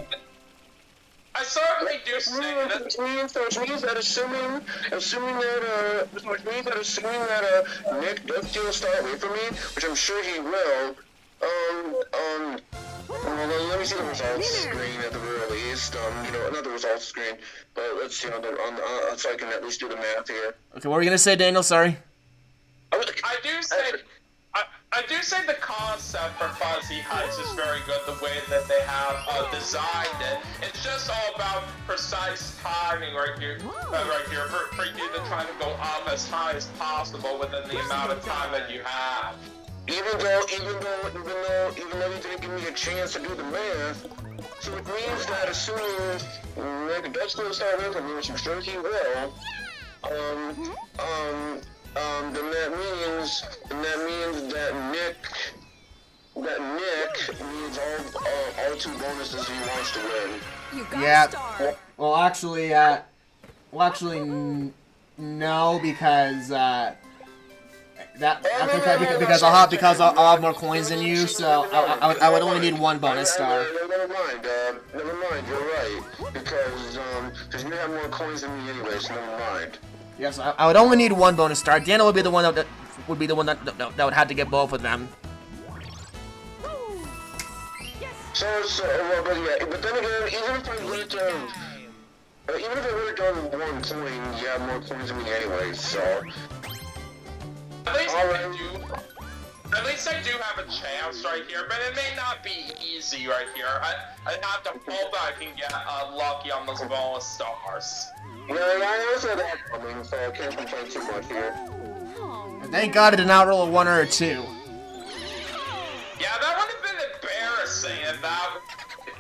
I certainly do say that. Which means that assuming that Nick does steal a star away from me, which I'm sure he will. Well, let me see the results screen at the very least. Not the results screen, but let's see so I can at least do the math here. Okay, what were you gonna say, Daniel? Sorry. I do say the concept for Fuzzy Heights is very good, the way that they have designed it. It's just all about precise timing right here for you to try to go up as high as possible within the amount of time that you have. Even though you didn't give me a chance to do the math, so it means that assuming Nick does still start away from me, which I'm sure he will, then that means that Nick needs all 2 bonuses he wants to win. You got Yeah. a star. Well, actually, no, because because I'll have more coins than you, so I would only need 1 bonus star. Never mind. You're right, because you have more coins than me anyway, so never mind. Yes, I would only need 1 bonus star. Daniel would be the one that would have to get both of them. But then again, even if I would have done 1 coin, you have more coins than me anyway, so. At least I do have a chance right here, but it may not be easy right here. I have to hope that I can get lucky on those bonus stars. Yeah, I also had that coming, so I can't complain too much here. And thank God I did not roll a 1 or a 2. Yeah, that would have been embarrassing if that was the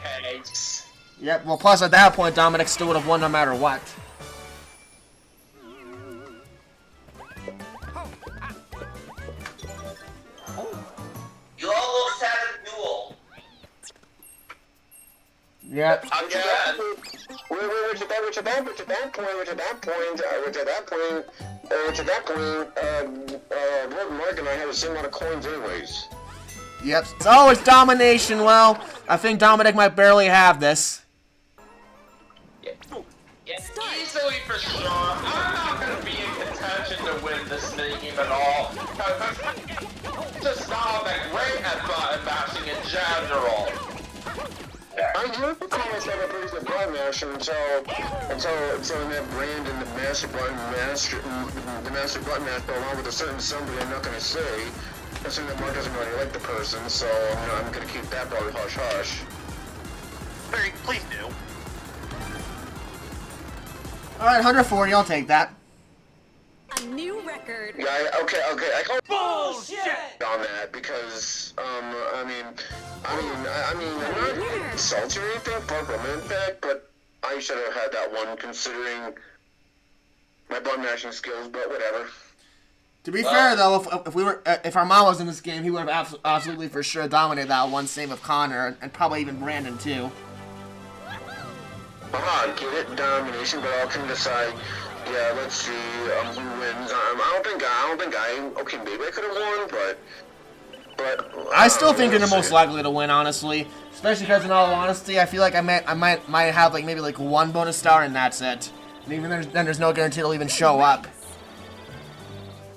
case. Yep, well, plus at that point, Dominic still would have won no matter what. You almost had a duel. Yep. Again. Which at that point, both Mark and I have the same amount of coins anyways. Yep. So it's domination. Well, I think Dominic might barely have this. Easily for sure. I'm not going to be in contention to win this minigame at all. I'm just not that great at button mashing in general. I used to call myself a pretty good button masher until that brand and the master button master along with a certain somebody I'm not going to say. Considering that Mark doesn't really like the person, so I'm going to keep that probably hush hush. Barry, please do. Alright, 140, I'll take that. A new record. Yeah, okay, I call Bullshit! on that because I'm not insulting or anything, but I should have had that one considering my button mashing skills, but whatever. To be fair though, if our mom was in this game, he would have absolutely for sure dominated that one, same with Connor and probably even Brandon too. Get it, domination, but I'll come decide. Yeah, let's see who wins. I don't think okay, maybe I could have won, but I still think you're the let's most see. likely to win, honestly. Especially because, in all honesty, I feel like I might have maybe 1 bonus star and that's it. And even then, there's no guarantee it'll even show up.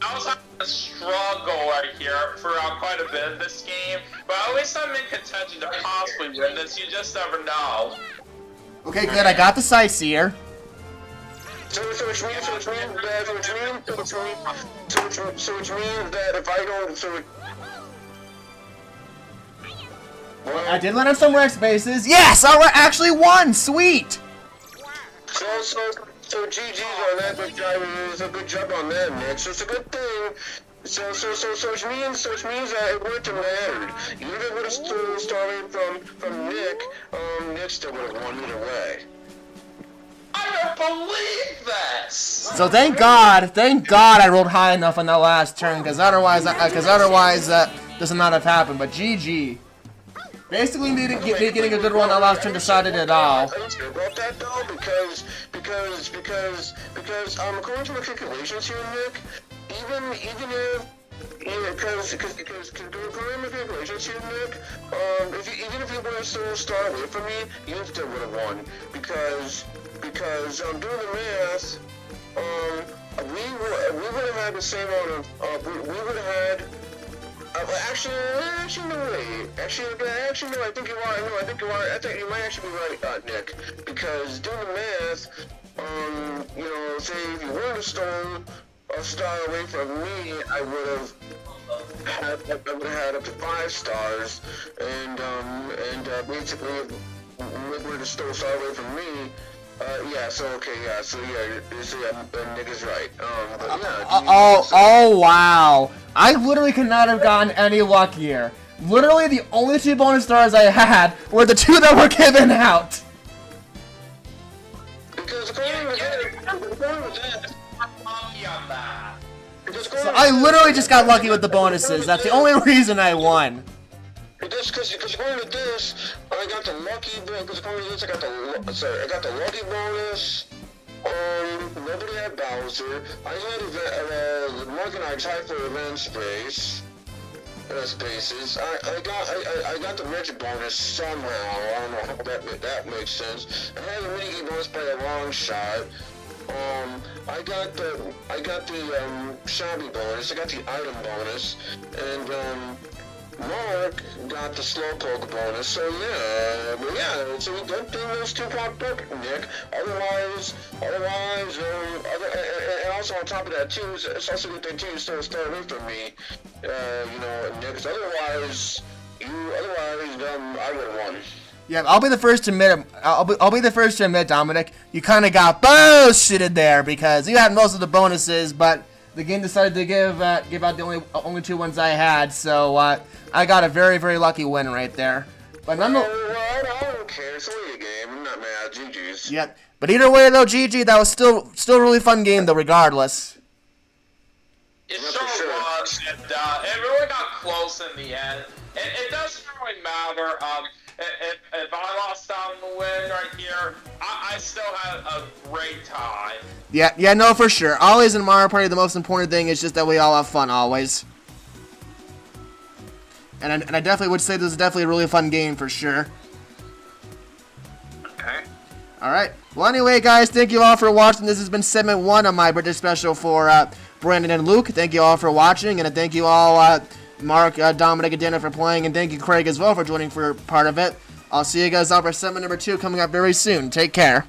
I was having a struggle right here for quite a bit of this game, but at least I'm in contention to possibly win this. You just never know. Okay, good. I got the Sightseer. which means that if I don't, I did land on some rec spaces. Yes, I actually won. Sweet. So GG's on that. It's a good job on that, Nick. So it's a good thing. So which means that it wouldn't have mattered. Even if it would have started from Nick, Nick still would have won either way. I don't believe this! So thank God I rolled high enough on that last turn, because otherwise this would not have happened. But GG. Basically, me getting a good roll on that last turn decided it all. I don't care about that though, because according to my calculations here, Nick, even if because according to my calculations here, Nick, even if you would have still started away from me, you still would have won because doing the math, we would have had the same amount of we would have had. Actually, no, wait. Actually, no, I think you are. No, I think you are. I think you might actually be right, Nick. Because doing the math, you know, say if you were to stolen a star away from me, I would have had up to 5 stars, and basically, if Nick were to steal a star away from me. Yeah, so okay, yeah, so yeah, Nick is right. But yeah. Oh, wow. I literally could not have gotten any luckier. Literally, the only 2 bonus stars I had were the 2 that were given out. Because So I literally just got lucky with the bonuses. That's the only reason I won. Because according to this, I got the lucky bonus. Because according to this, I got the lucky bonus. Nobody had Bowser. I had the Morganite's high for event space. Spaces. I got the magic bonus somehow. I don't know how that makes sense. I had the minigame bonus by a long shot. I got the shabby bonus. I got the item bonus, and Mark got the slowpoke bonus. So yeah, so we good thing those 2 popped up, Nick. Otherwise, and also on top of that too, it's also a good thing too. You still start away from me, you know, Nick. 'Cause otherwise, I would have won. Yeah, I'll be the first to admit. I'll be the first to admit, Dominic. You kind of got bullshitted there because you had most of the bonuses, but the game decided to give out the only 2 ones I had. So I got a very, very lucky win right there. But nonetheless, I don't care. It's only a game. I'm not mad. GG's. yeah. But either way, though, GG, that was still a really fun game, though, regardless. It sure was, and it really got close in the end. It doesn't really matter. If I lost out on the win right here, I still had a great time. Yeah, no, for sure. Always in Mario Party, the most important thing is just that we all have fun, always. And I definitely would say this is definitely a really fun game, for sure. Okay. Alright. Well, anyway, guys, thank you all for watching. This has been segment 1 of my birthday special for Brandon and Luke. Thank you all for watching, and thank you all, Mark, Dominic, and Dana for playing, and thank you, Craig, as well, for joining for part of it. I'll see you guys all for segment number 2 coming up very soon. Take care.